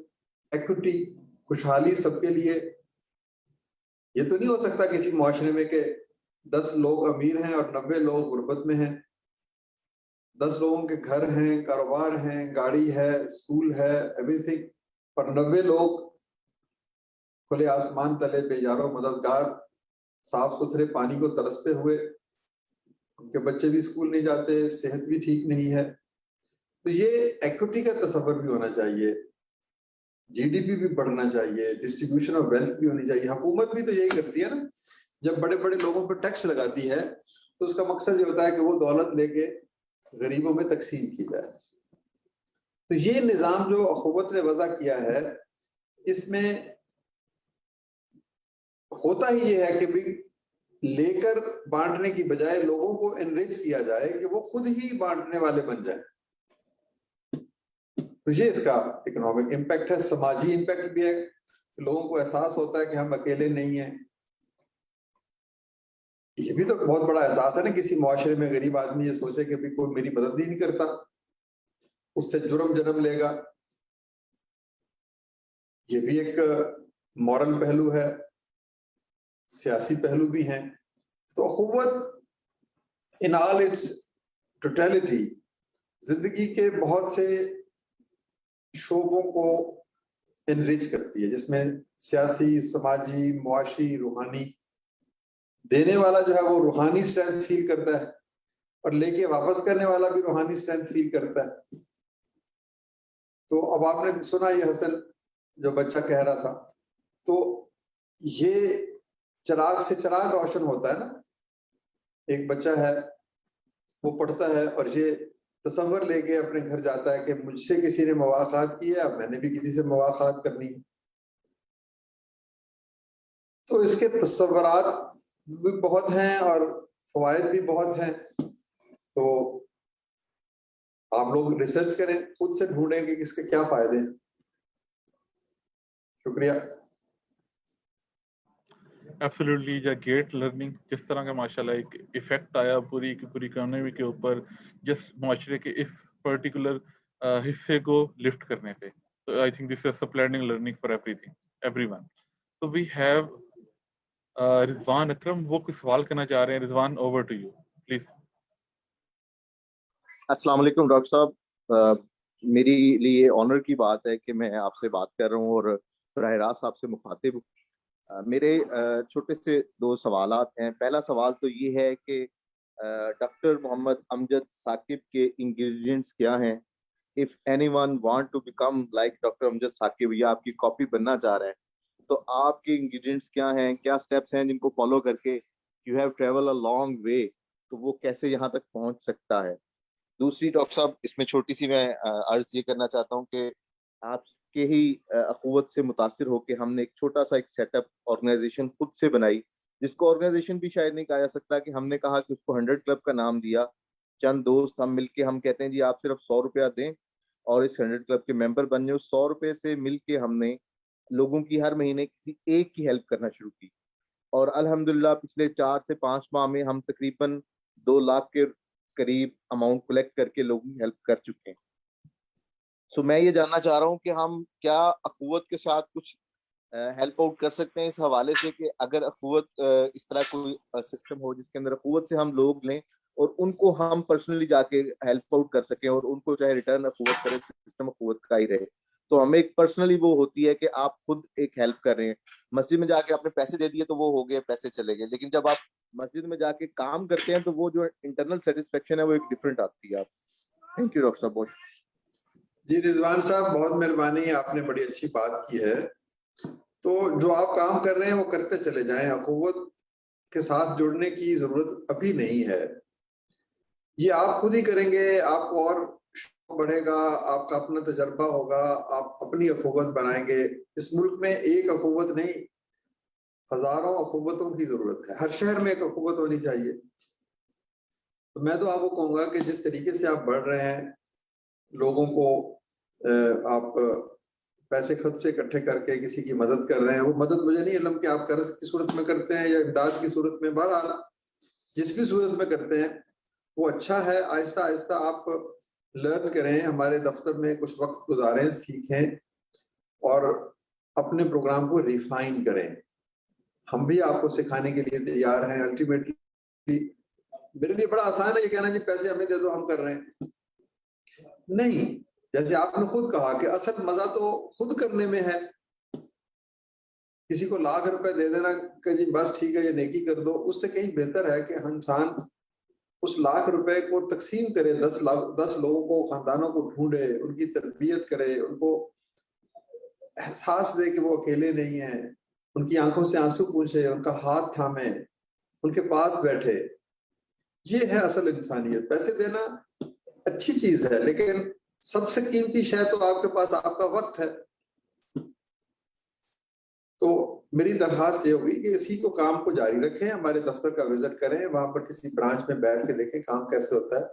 Speaker 1: equity, خوشحالی سب کے لیے۔ یہ تو نہیں ہو سکتا کسی معاشرے میں کہ 10 لوگ امیر ہیں اور 90 لوگ غربت میں ہیں، 10 لوگوں کے گھر ہیں، کاروبار ہیں، گاڑی ہے، اسکول ہے، ایوری تھنگ، اور 90 لوگ کھلے آسمان تلے بے یار و مددگار، صاف ستھرے پانی کو ترستے ہوئے، ان کے بچے بھی اسکول نہیں جاتے، صحت بھی ٹھیک نہیں ہے۔ تو یہ ایکوٹی کا تصور بھی ہونا چاہیے، جی ڈی پی بھی بڑھنا چاہیے، ڈسٹریبیوشن آف ویلتھ بھی ہونی چاہیے۔ حکومت بھی تو یہی کرتی ہے نا، جب بڑے بڑے لوگوں پر ٹیکس لگاتی ہے تو اس کا مقصد یہ ہوتا ہے کہ وہ دولت لے کے غریبوں میں تقسیم کی جائے۔ تو یہ نظام جو اخوت نے وضع کیا ہے، اس میں ہوتا ہی یہ ہے کہ بھی لے کر بانٹنے کی بجائے لوگوں کو انریچ کیا جائے کہ وہ خود ہی بانٹنے والے بن جائیں۔ تو یہ اس کا اکنامک امپیکٹ ہے۔ سماجی امپیکٹ بھی ہے، لوگوں کو احساس ہوتا ہے کہ ہم اکیلے نہیں ہیں۔ یہ بھی تو بہت بڑا احساس ہے نا، کسی معاشرے میں غریب آدمی یہ سوچے کہ بھی کوئی میری مدد ہی نہیں کرتا، اس سے جرم جنم لے گا۔ یہ بھی ایک مورل پہلو ہے، سیاسی پہلو بھی ہیں۔ تو اخوت ان آل اٹس ٹوٹیلٹی زندگی کے بہت سے شعبوں کو انریچ کرتی ہے، جس میں سیاسی، سماجی، معاشی، روحانی، دینے والا جو ہے وہ روحانی اسٹرینتھ فیل کرتا ہے اور لے کے واپس کرنے والا بھی روحانی اسٹرینتھ فیل کرتا ہے. تو اب آپ نے سنا یہ حسن جو بچہ کہہ رہا تھا، تو یہ چراغ سے چراغ روشن ہوتا ہے نا. ایک بچہ ہے وہ پڑھتا ہے اور یہ تصور لے کے اپنے گھر جاتا ہے کہ مجھ سے کسی نے مواخات کی ہے، اب میں نے بھی کسی سے مواخات کرنی ہے. تو اس کے تصورات بھی بہت ہیں اور فوائد بھی بہت ہیں. تو آپ لوگ ریسرچ کریں، خود سے ڈھونڈیں کہ اس کے کیا فائدے ہیں. شکریہ.
Speaker 2: ایبسلیوٹلی یا گیٹ لرننگ جس طرح کا ماشاءاللہ ایک ایفیکٹ آیا پوری کی پوری اکانومی کے اوپر جس معاشرے کے اس پرٹیکولر حصے کو لفٹ کرنے سے. تو I think this is planning learning for every one. تو وی ہیو رضوان اکرم، وہ کوئی سوال کرنا چاہ رہے ہیں. رضوان، اوور ٹو یو پلیز.
Speaker 4: السلام علیکم ڈاکٹر صاحب. میری لیے آنر کی بات ہے کہ میں آپ سے بات کر رہا ہوں اور براہ راست آپ سے مخاطب ہوں. میرے چھوٹے سے 2 سوالات ہیں. پہلا سوال تو یہ ہے کہ ڈاکٹر محمد امجد ثاقب کے انگریڈینٹس کیا ہیں؟ If anyone want to become like doctor Amjad Saqib یا آپ کی کاپی بننا چاہ رہا ہے تو آپ کے انگریڈینٹس کیا ہیں، کیا سٹیپس ہیں جن کو فالو کر کے you have travel a long way, تو وہ کیسے یہاں تک پہنچ سکتا ہے؟ دوسری ڈاکٹر صاحب اس میں چھوٹی سی میں عرض یہ کرنا چاہتا ہوں کہ آپ کے ہی اخوت سے متاثر ہو کے ہم نے ایک چھوٹا سا ایک سیٹ اپ آرگنائزیشن خود سے بنائی، جس کو آرگنائزیشن بھی شاید نہیں کہا جا سکتا، کہ ہم نے کہا کہ اس کو 100 کلب کا نام دیا. چند دوست ہم مل کے ہم کہتے ہیں جی آپ صرف 100 روپیہ دیں اور اس 100 کلب کے ممبر بن جائیں. 100 روپے سے مل کے ہم نے لوگوں کی ہر مہینے کسی ایک کی ہیلپ کرنا شروع کی اور الحمدللہ پچھلے 4 سے 5 ماہ میں ہم تقریباً 2 لاکھ کے قریب اماؤنٹ کلیکٹ کر کے لوگوں کی ہیلپ کر چکے ہیں. سو میں یہ جاننا چاہ رہا ہوں کہ ہم کیا اخوت کے ساتھ کچھ ہیلپ آؤٹ کر سکتے ہیں اس حوالے سے، کہ اگر اخوت اس طرح کوئی سسٹم ہو جس کے اندر اخوت سے ہم لوگ لیں اور ان کو ہم پرسنلی جا کے ہیلپ آؤٹ کر سکیں اور ان کو چاہے ریٹرن اخوت کرے، سسٹم اخوت کا ہی رہے. تو ہمیں ایک پرسنلی وہ ہوتی ہے کہ آپ خود ایک ہیلپ کر رہے ہیں. مسجد میں جا کے آپ نے پیسے دے دیے تو وہ ہو گئے، پیسے چلے گئے، لیکن جب آپ مسجد میں جا کے کام کرتے ہیں تو وہ جو انٹرنل سیٹسفیکشن ہے وہ ایک ڈفرینٹ آتی ہے. آپ تھینک یو ڈاکٹر صاحب. بہت
Speaker 1: جی رضوان صاحب بہت مہربانی، آپ نے بڑی اچھی بات کی ہے. تو جو آپ کام کر رہے ہیں وہ کرتے چلے جائیں، اخوت کے ساتھ جڑنے کی ضرورت ابھی نہیں ہے. یہ آپ خود ہی کریں گے، آپ کو اور شوق بڑھے گا، آپ کا اپنا تجربہ ہوگا، آپ اپنی اخوت بنائیں گے. اس ملک میں ایک اخوت نہیں، ہزاروں اخوتوں کی ضرورت ہے. ہر شہر میں ایک اخوت ہونی چاہیے. تو میں تو آپ کو کہوں گا کہ جس طریقے سے آپ بڑھ رہے ہیں، لوگوں کو آپ پیسے خود سے اکٹھے کر کے کسی کی مدد کر رہے ہیں، وہ مدد مجھے نہیں علم کہ آپ قرض کی صورت میں کرتے ہیں یا امداد کی صورت میں، بہرحال جس بھی صورت میں کرتے ہیں وہ اچھا ہے. آہستہ آہستہ آپ لرن کریں، ہمارے دفتر میں کچھ وقت گزاریں، سیکھیں اور اپنے پروگرام کو ریفائن کریں. ہم بھی آپ کو سکھانے کے لیے تیار ہیں. الٹیمیٹلی میرے لیے بڑا آسان ہے یہ کہنا جی پیسے ہمیں دے دو ہم کر رہے ہیں. نہیں، جیسے آپ نے خود کہا کہ اصل مزہ تو خود کرنے میں ہے. کسی کو لاکھ روپے دے دینا کہ جی بس ٹھیک ہے یہ نیکی کر دو، اس سے کہیں بہتر ہے کہ انسان اس لاکھ روپے کو تقسیم کرے، 10 لوگوں کو، خاندانوں کو ڈھونڈے، ان کی تربیت کرے، ان کو احساس دے کہ وہ اکیلے نہیں ہیں، ان کی آنکھوں سے آنسو پوچھے، ان کا ہاتھ تھامے، ان کے پاس بیٹھے. یہ ہے اصل انسانیت. پیسے دینا اچھی چیز ہے لیکن سب سے قیمتی شے تو آپ کے پاس آپ کا وقت ہے. تو میری درخواست یہ ہوگی کہ اسی کو کام کو جاری رکھیں، ہمارے دفتر کا وزٹ کریں، وہاں پر کسی برانچ میں بیٹھ کے دیکھیں کام کیسے ہوتا ہے.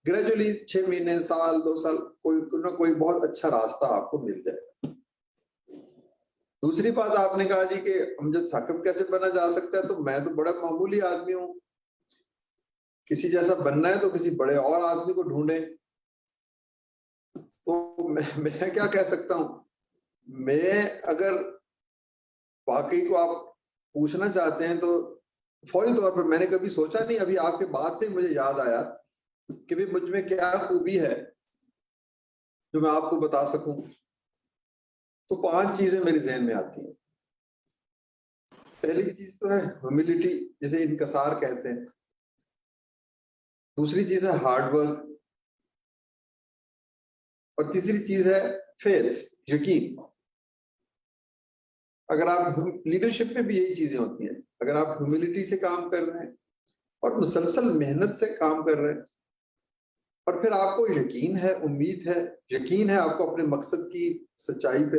Speaker 1: گریجولی 6 مہینے، سال، 2 سال کوئی نہ کوئی بہت اچھا راستہ آپ کو مل جائے. دوسری بات آپ نے کہا جی کہ امجد ثاقب کیسے بنا جا سکتا ہے، تو میں تو بڑا معمولی آدمی ہوں. کسی جیسا بننا ہے تو کسی بڑے اور آدمی کو ڈھونڈیں. تو میں کیا کہہ سکتا ہوں، میں اگر واقعی کو آپ پوچھنا چاہتے ہیں تو فوری طور پر میں نے کبھی سوچا نہیں، ابھی آپ کے بات سے مجھے یاد آیا کہ بھی مجھ میں کیا خوبی ہے جو میں آپ کو بتا سکوں. تو 5 چیزیں میرے ذہن میں آتی ہیں. پہلی چیز تو ہے ہیوملٹی، جسے انکسار کہتے ہیں. دوسری چیز ہے ہارڈ ورک، اور تیسری چیز ہے فیتھ، یقین. اگر آپ لیڈرشپ میں بھی یہی چیزیں ہوتی ہیں، اگر آپ ہیوملٹی سے کام کر رہے ہیں اور مسلسل محنت سے کام کر رہے ہیں، اور پھر آپ کو یقین ہے، امید ہے، یقین ہے آپ کو اپنے مقصد کی سچائی پہ.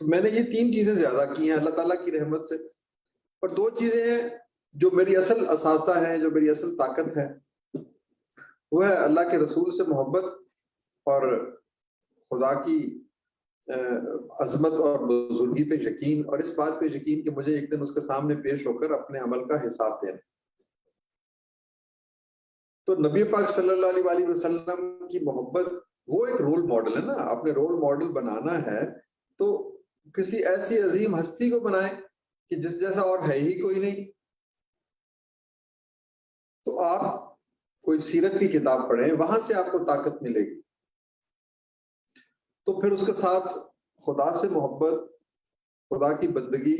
Speaker 1: تو میں نے یہ 3 چیزیں زیادہ کی ہیں اللہ تعالیٰ کی رحمت سے. اور 2 چیزیں ہیں جو میری اصل اثاثہ ہے، جو میری اصل طاقت ہے، وہ ہے اللہ کے رسول سے محبت اور خدا کی عظمت اور بزرگی پہ یقین، اور اس بات پہ یقین کہ مجھے ایک دن اس کے سامنے پیش ہو کر اپنے عمل کا حساب دینا. تو نبی پاک صلی اللہ علیہ وآلہ وسلم کی محبت وہ ایک رول ماڈل ہے نا. آپ نے رول ماڈل بنانا ہے تو کسی ایسی عظیم ہستی کو بنائیں کہ جس جیسا اور ہے ہی کوئی نہیں. تو آپ کوئی سیرت کی کتاب پڑھیں، وہاں سے آپ کو طاقت ملے گی. تو پھر اس کے ساتھ خدا سے محبت، خدا کی بندگی،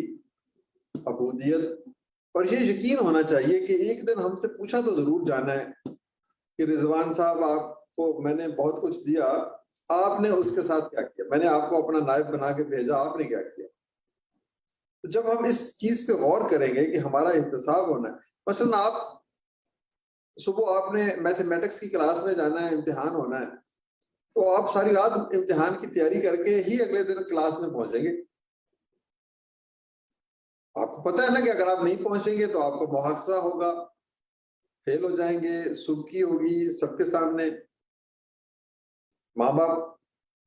Speaker 1: عبودیت، اور یہ یقین ہونا چاہیے کہ ایک دن ہم سے پوچھا تو ضرور جانا ہے کہ رضوان صاحب آپ کو میں نے بہت کچھ دیا، آپ نے اس کے ساتھ کیا کیا؟ میں نے آپ کو اپنا نائب بنا کے بھیجا، آپ نے کیا کیا؟ تو جب ہم اس چیز پہ غور کریں گے کہ ہمارا احتساب ہونا ہے، مثلا آپ صبح آپ نے میتھمیٹکس کی کلاس میں جانا ہے، امتحان ہونا ہے، تو آپ ساری رات امتحان کی تیاری کر کے ہی اگلے دن کلاس میں پہنچیں گے. آپ کو پتہ ہے نا کہ اگر آپ نہیں پہنچیں گے تو آپ کو مواخذہ ہوگا، فیل ہو جائیں گے، سبکی ہوگی سب کے سامنے، ماں باپ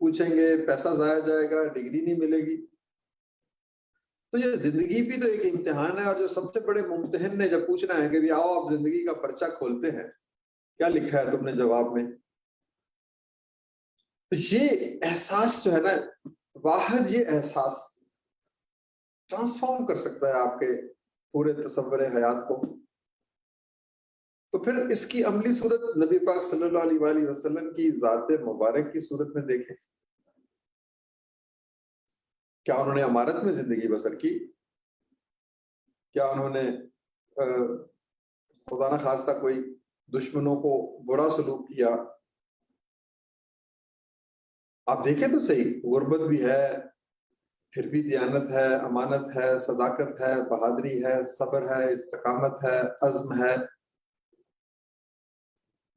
Speaker 1: پوچھیں گے، پیسہ ضائع جائے گا، ڈگری نہیں ملے گی. تو یہ زندگی بھی تو ایک امتحان ہے. اور جو سب سے بڑے ممتحن نے جب پوچھنا ہے کہ آؤ آپ زندگی کا پرچہ کھولتے ہیں، کیا لکھا ہے تم نے جواب میں؟ تو یہ احساس جو ہے نا، واحد یہ احساس ٹرانسفارم کر سکتا ہے آپ کے پورے تصور حیات کو. تو پھر اس کی عملی صورت نبی پاک صلی اللہ علیہ وآلہ وسلم کی ذات مبارک کی صورت میں دیکھیں. کیا انہوں نے امارت میں زندگی بسر کی؟ کیا انہوں نے خدا نہ خواستہ کوئی دشمنوں کو برا سلوک کیا؟ آپ دیکھیں تو صحیح، غربت بھی ہے، پھر بھی دیانت ہے، امانت ہے، صداقت ہے، بہادری ہے، صبر ہے، استقامت ہے، عزم ہے،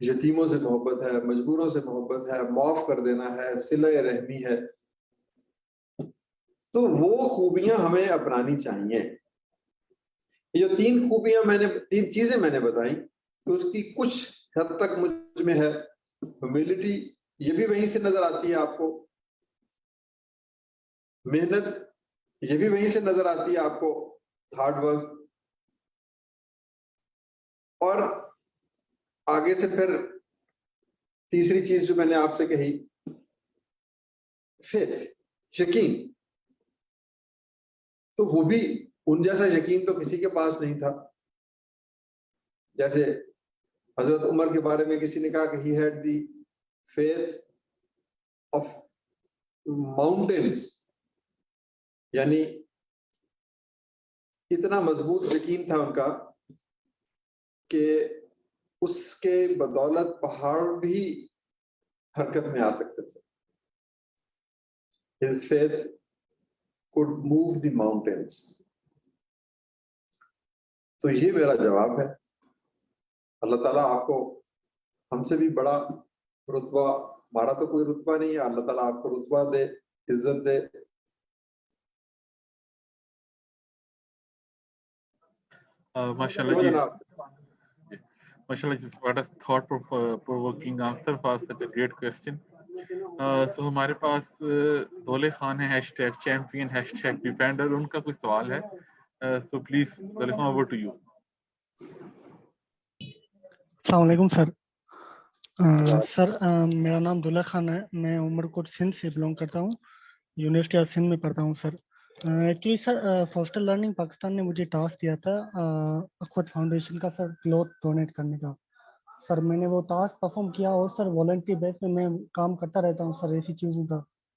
Speaker 1: یتیموں سے محبت ہے، مجبوروں سے محبت ہے، معاف کر دینا ہے، صلہ رحمی ہے. تو وہ خوبیاں ہمیں اپنانی چاہیے. یہ جو 3 خوبیاں 3 چیزیں میں نے بتائیں، تو اس کی کچھ حد تک مجھ میں ہے. ہیوملٹی، یہ بھی وہیں سے نظر آتی ہے آپ کو. محنت، یہ بھی وہیں سے نظر آتی ہے آپ کو. ہارڈ ورک، اور آگے سے پھر تیسری چیز جو میں نے آپ سے کہی، فیتھ، یقین. تو وہ بھی ان جیسا یقین تو کسی کے پاس نہیں تھا. جیسے حضرت عمر کے بارے میں کسی نے کہا کہ he had the faith of mountains، یعنی اتنا مضبوط یقین تھا ان کا کہ اس کے بدولت پہاڑ بھی حرکت میں آ سکتے تھے. His faith could move the mountains. تو یہ میرا جواب ہے. اللہ تعالیٰ آپ کو ہم سے بھی بڑا رتبہ، ہمارا تو کوئی رتبہ نہیں ہے، اللہ تعالیٰ آپ کو رتبہ دے، عزت دے.
Speaker 2: ماشاءاللہ
Speaker 1: جناب.
Speaker 2: Mashallah, just what a thought provoking answer for such a great question. So ہمارے پاس دولے خان ہے، #champion #defender، ان کا کوئی سوال ہے. So please, دولے Khan, over to you.
Speaker 5: السلام علیکم سر. سر میرا نام دولہ خان ہے، میں عمر کوٹ سندھ سے بلونگ کرتا ہوں، یونیورسٹی آف سندھ میں پڑھتا ہوں. Sir actually sir foster learning Pakistan نے مجھے ٹاسک دیا تھا اخوت فاؤنڈیشن کا سر، کلوتھ ڈونیٹ کرنے کا. سر میں نے وہ ٹاسک پرفارم کیا، اور سر والنٹری بیس میں کام کرتا رہتا ہوں سر ایسی چیزوں کا.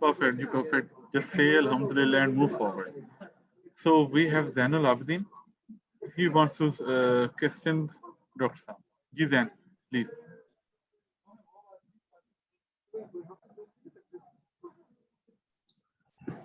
Speaker 2: Perfect, perfect. Just say Alhamdulillah and move forward. So we have Zainul Abidin. He wants to question Dr. Sam. Ji Zain, please.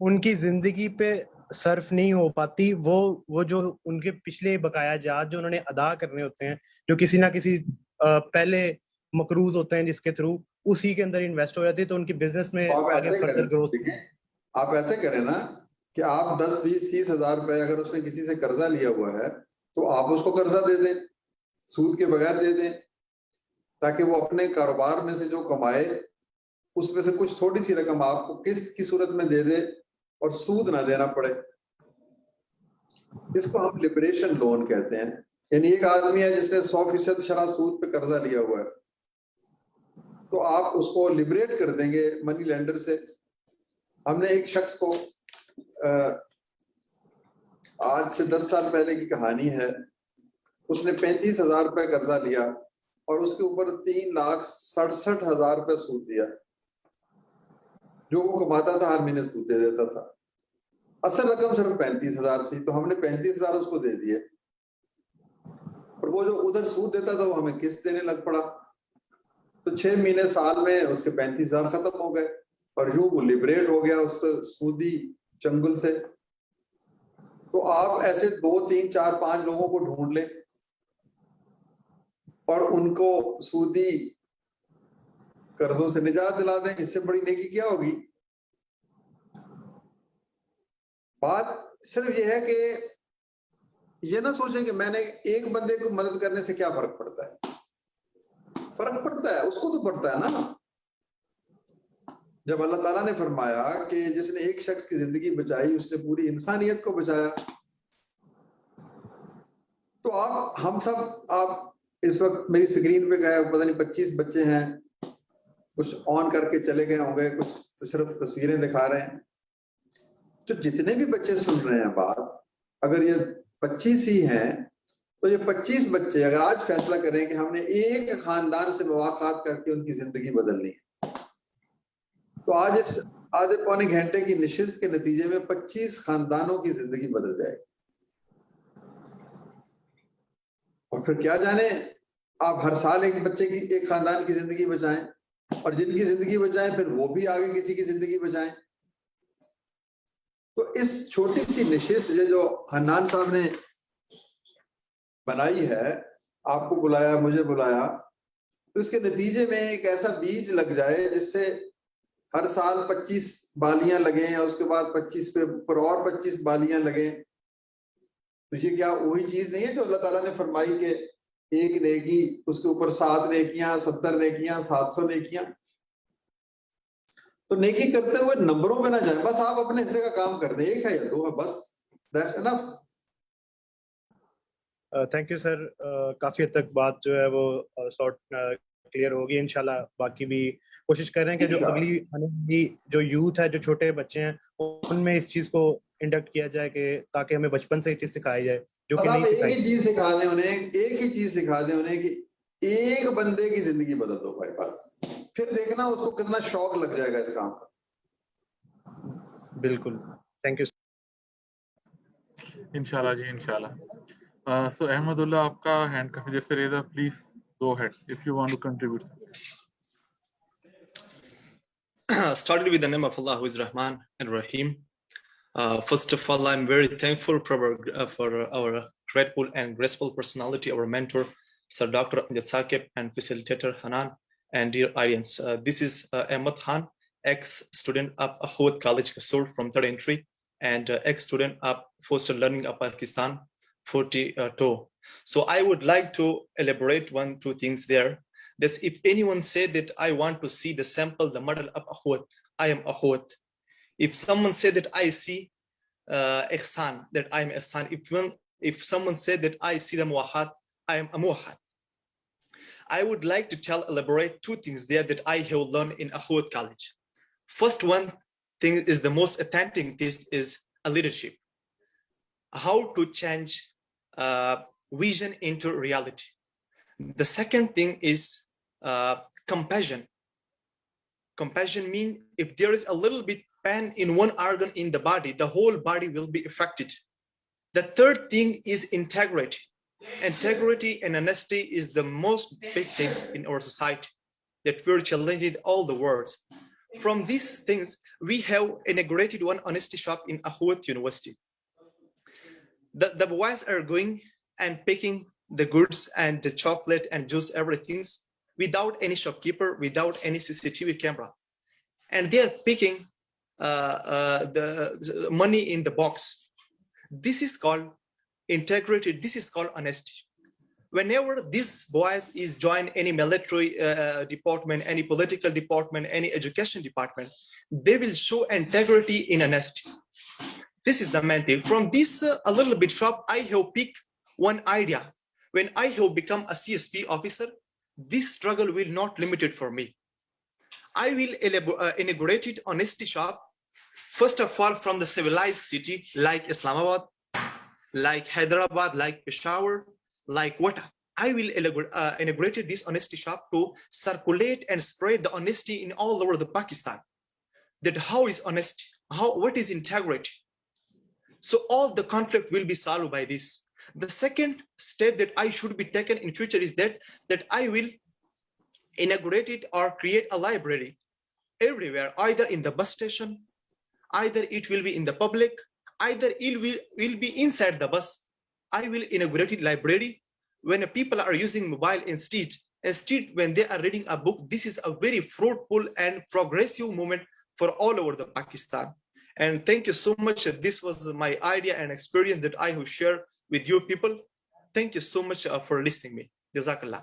Speaker 6: ان کی زندگی پہ صرف نہیں ہو پاتی, وہ جو ان کے پچھلے بقایا جات جو انہوں نے ادا کرنے ہوتے ہیں, جو کسی نہ کسی پہلے مقروض ہوتے ہیں جس کے تھرو اسی کے اندر انویسٹ ہو جاتی ہے, تو ان کی بزنس میں آگے فردر گروتھ.
Speaker 1: آپ ایسے کریں نا کہ آپ 10 20 30 ہزار روپے اگر اس نے کسی سے قرضہ لیا ہوا ہے تو آپ اس کو قرضہ دے دیں, سود کے بغیر دے دیں, تاکہ وہ اپنے کاروبار میں سے جو کمائے اس میں سے کچھ تھوڑی سی رقم آپ کو قسط کی صورت میں دے دے اور سود نہ دینا پڑے. اس کو ہم لبریشن لون کہتے ہیں. یعنی ایک آدمی ہے جس نے 100% شرح سود پہ قرضہ لیا ہوا ہے, تو آپ اس کو لبریٹ کر دیں گے منی لینڈر سے. ہم نے ایک شخص کو آج سے 10 سال پہلے کی کہانی ہے, اس نے 35,000 روپے قرضہ لیا اور اس کے اوپر 3,67,000 روپے سود دیا. جو وہ کماتا تھا ہر مہینے سود دے دیتا تھا. اصل رقم صرف 35,000 تھی, تو ہم نے 35,000 اس کو دے دیے, اور وہ جو ادھر سود دیتا تھا وہ ہمیں قسط دینے لگ پڑا. تو 6 مہینے سال میں اس کے 35,000 ختم ہو گئے, اور یوں وہ لبریٹ ہو گیا اس سودی چنگل سے. تو آپ ایسے 2 3 4 5 لوگوں کو ڈھونڈ لیں اور ان کو سودی قرضوں سے نجات دلا دیں. اس سے بڑی نیکی کیا ہوگی؟ بات صرف یہ ہے کہ یہ نہ سوچیں کہ میں نے ایک بندے کو مدد کرنے سے کیا فرق پڑتا ہے. فرق پڑتا ہے, اس کو تو پڑتا ہے نا. جب اللہ تعالیٰ نے فرمایا کہ جس نے ایک شخص کی زندگی بچائی اس نے پوری انسانیت کو بچایا, تو ہم سب, آپ اس وقت میری سکرین پہ گئے پتہ نہیں 25 بچے ہیں, کچھ آن کر کے چلے گئے ہوں گے, کچھ صرف تصویریں دکھا رہے ہیں. تو جتنے بھی بچے سن رہے ہیں بات, اگر یہ 25 ہی ہیں تو یہ 25 بچے اگر آج فیصلہ کریں کہ ہم نے ایک خاندان سے مواقعات کر کے ان کی زندگی بدلنی ہے, تو آج اس آدھے پونے گھنٹے کی نشست کے نتیجے میں 25 خاندانوں کی زندگی بدل جائے گی. اور پھر کیا جانے آپ ہر سال ایک بچے کی, ایک خاندان کی زندگی بچائیں, اور جن کی زندگی بچائیں پھر وہ بھی آگے کسی کی زندگی بچائیں. تو اس چھوٹی سی نشست جو حنان صاحب نے بنائی ہے, آپ کو بلایا, مجھے بلایا, تو اس کے نتیجے میں ایک ایسا بیج لگ جائے جس سے ہر سال 25 بالیاں لگیں, اور اس کے بعد 25 پہ اوپر اور 25 بالیاں لگیں. تو یہ کیا وہی چیز نہیں ہے جو اللہ تعالیٰ نے فرمائی کہ ایک نیکی اس کے اوپر 7 نیکیاں, 70 نیکیاں, 700 نیکیاں. تو نیکی کرتے ہوئے نمبروں پہ نہ جائیں, بس آپ اپنے حصے کا کام کر دیں, 1 ہے یا 2 ہے, بس that's enough.
Speaker 6: Thank you sir, کافی حد تک بات جو ہے وہ سارٹ کلیئر ہوگی انشاءاللہ. باقی بھی کوشش کر رہے ہیں کہ جو اگلی آنے والی جو یوتھ ہے, جو چھوٹے بچے ہیں, ان میں اس چیز کو انڈکٹ کیا جائے کہ تاکہ ہمیں بچپن سے یہ چیز سکھائی جائے جو کہ نہیں سکھائی.
Speaker 1: ایک ہی چیز سکھا دیں انہیں, ایک ہی چیز سکھا دیں انہیں کہ ایک بندے کی زندگی بدل دو بھائی, بس. پھر دیکھنا اس کو کتنا شوق لگ جائے گا اس کام کا.
Speaker 6: بالکل, تھینک یو.
Speaker 2: انشاءاللہ جی, انشاءاللہ. So احمد اللہ, آپ کا ہینڈ کافی دیر سے ریز ہے, please go ahead if you want to contribute.
Speaker 7: Started with the name of Allah who is Rahman and Rahim. First of all, I'm very thankful for our grateful and graceful personality, our mentor, Sir Dr. Amjad Saqib, and facilitator Hanan, and dear audience. This is Ahmad Khan, ex-student of Ahwat College, Kasur from 3rd entry, and ex-student of Foster Learning of Pakistan, 42. So I would like to elaborate 1-2 things there. That's if anyone said that I want to see the sample, the model of Ahwat, I am Ahwat. If someone said that I see Ihsan, that I am Ihsan. If someone said that I see the Muwahhat, I am a Muwahhat. I would like to elaborate 2 things there that I have learned in Ahwat College. First one thing is the most authentic, this is a leadership. How to change vision into reality. The second thing is compassion. Compassion means if there is a little bit pain in one organ in the body, the whole body will be affected. The third thing is integrity. Integrity and honesty is the most big things in our society that we're challenging all the world. From these things, we have inaugurated one honesty shop in Akhuwat University. The boys are going and picking the goods and the chocolate and juice, everything, without any shopkeeper, without any CCTV camera. And they are picking the money in the box. This is called integrity. This is called honesty. Whenever these boys is join any military department, any political department, any education department, they will show integrity in honesty. This is the main thing. From this a little bit shop, I have picked one idea. When I have become a CSP officer, this struggle will not limited for me. I will inaugurate it honesty shop. First of all, from the civilized city like Islamabad, like Hyderabad, like Peshawar, like Quetta, I will inaugurate this honesty shop to circulate and spread the honesty in all over the Pakistan. That how is honesty? What is integrity? So all the conflict will be solved by this. The second step that I should be taken in future is that I will inaugurate it or create a library everywhere, either in the bus station, either it will be in the public, either it will be inside the bus. I will inaugurate a library when people are using mobile instead when they are reading a book. This is a very fruitful and progressive movement for all over the Pakistan. And thank you so much. This was my idea and experience that I have shared with you people. Thank you so much for listening me. Jazakallah.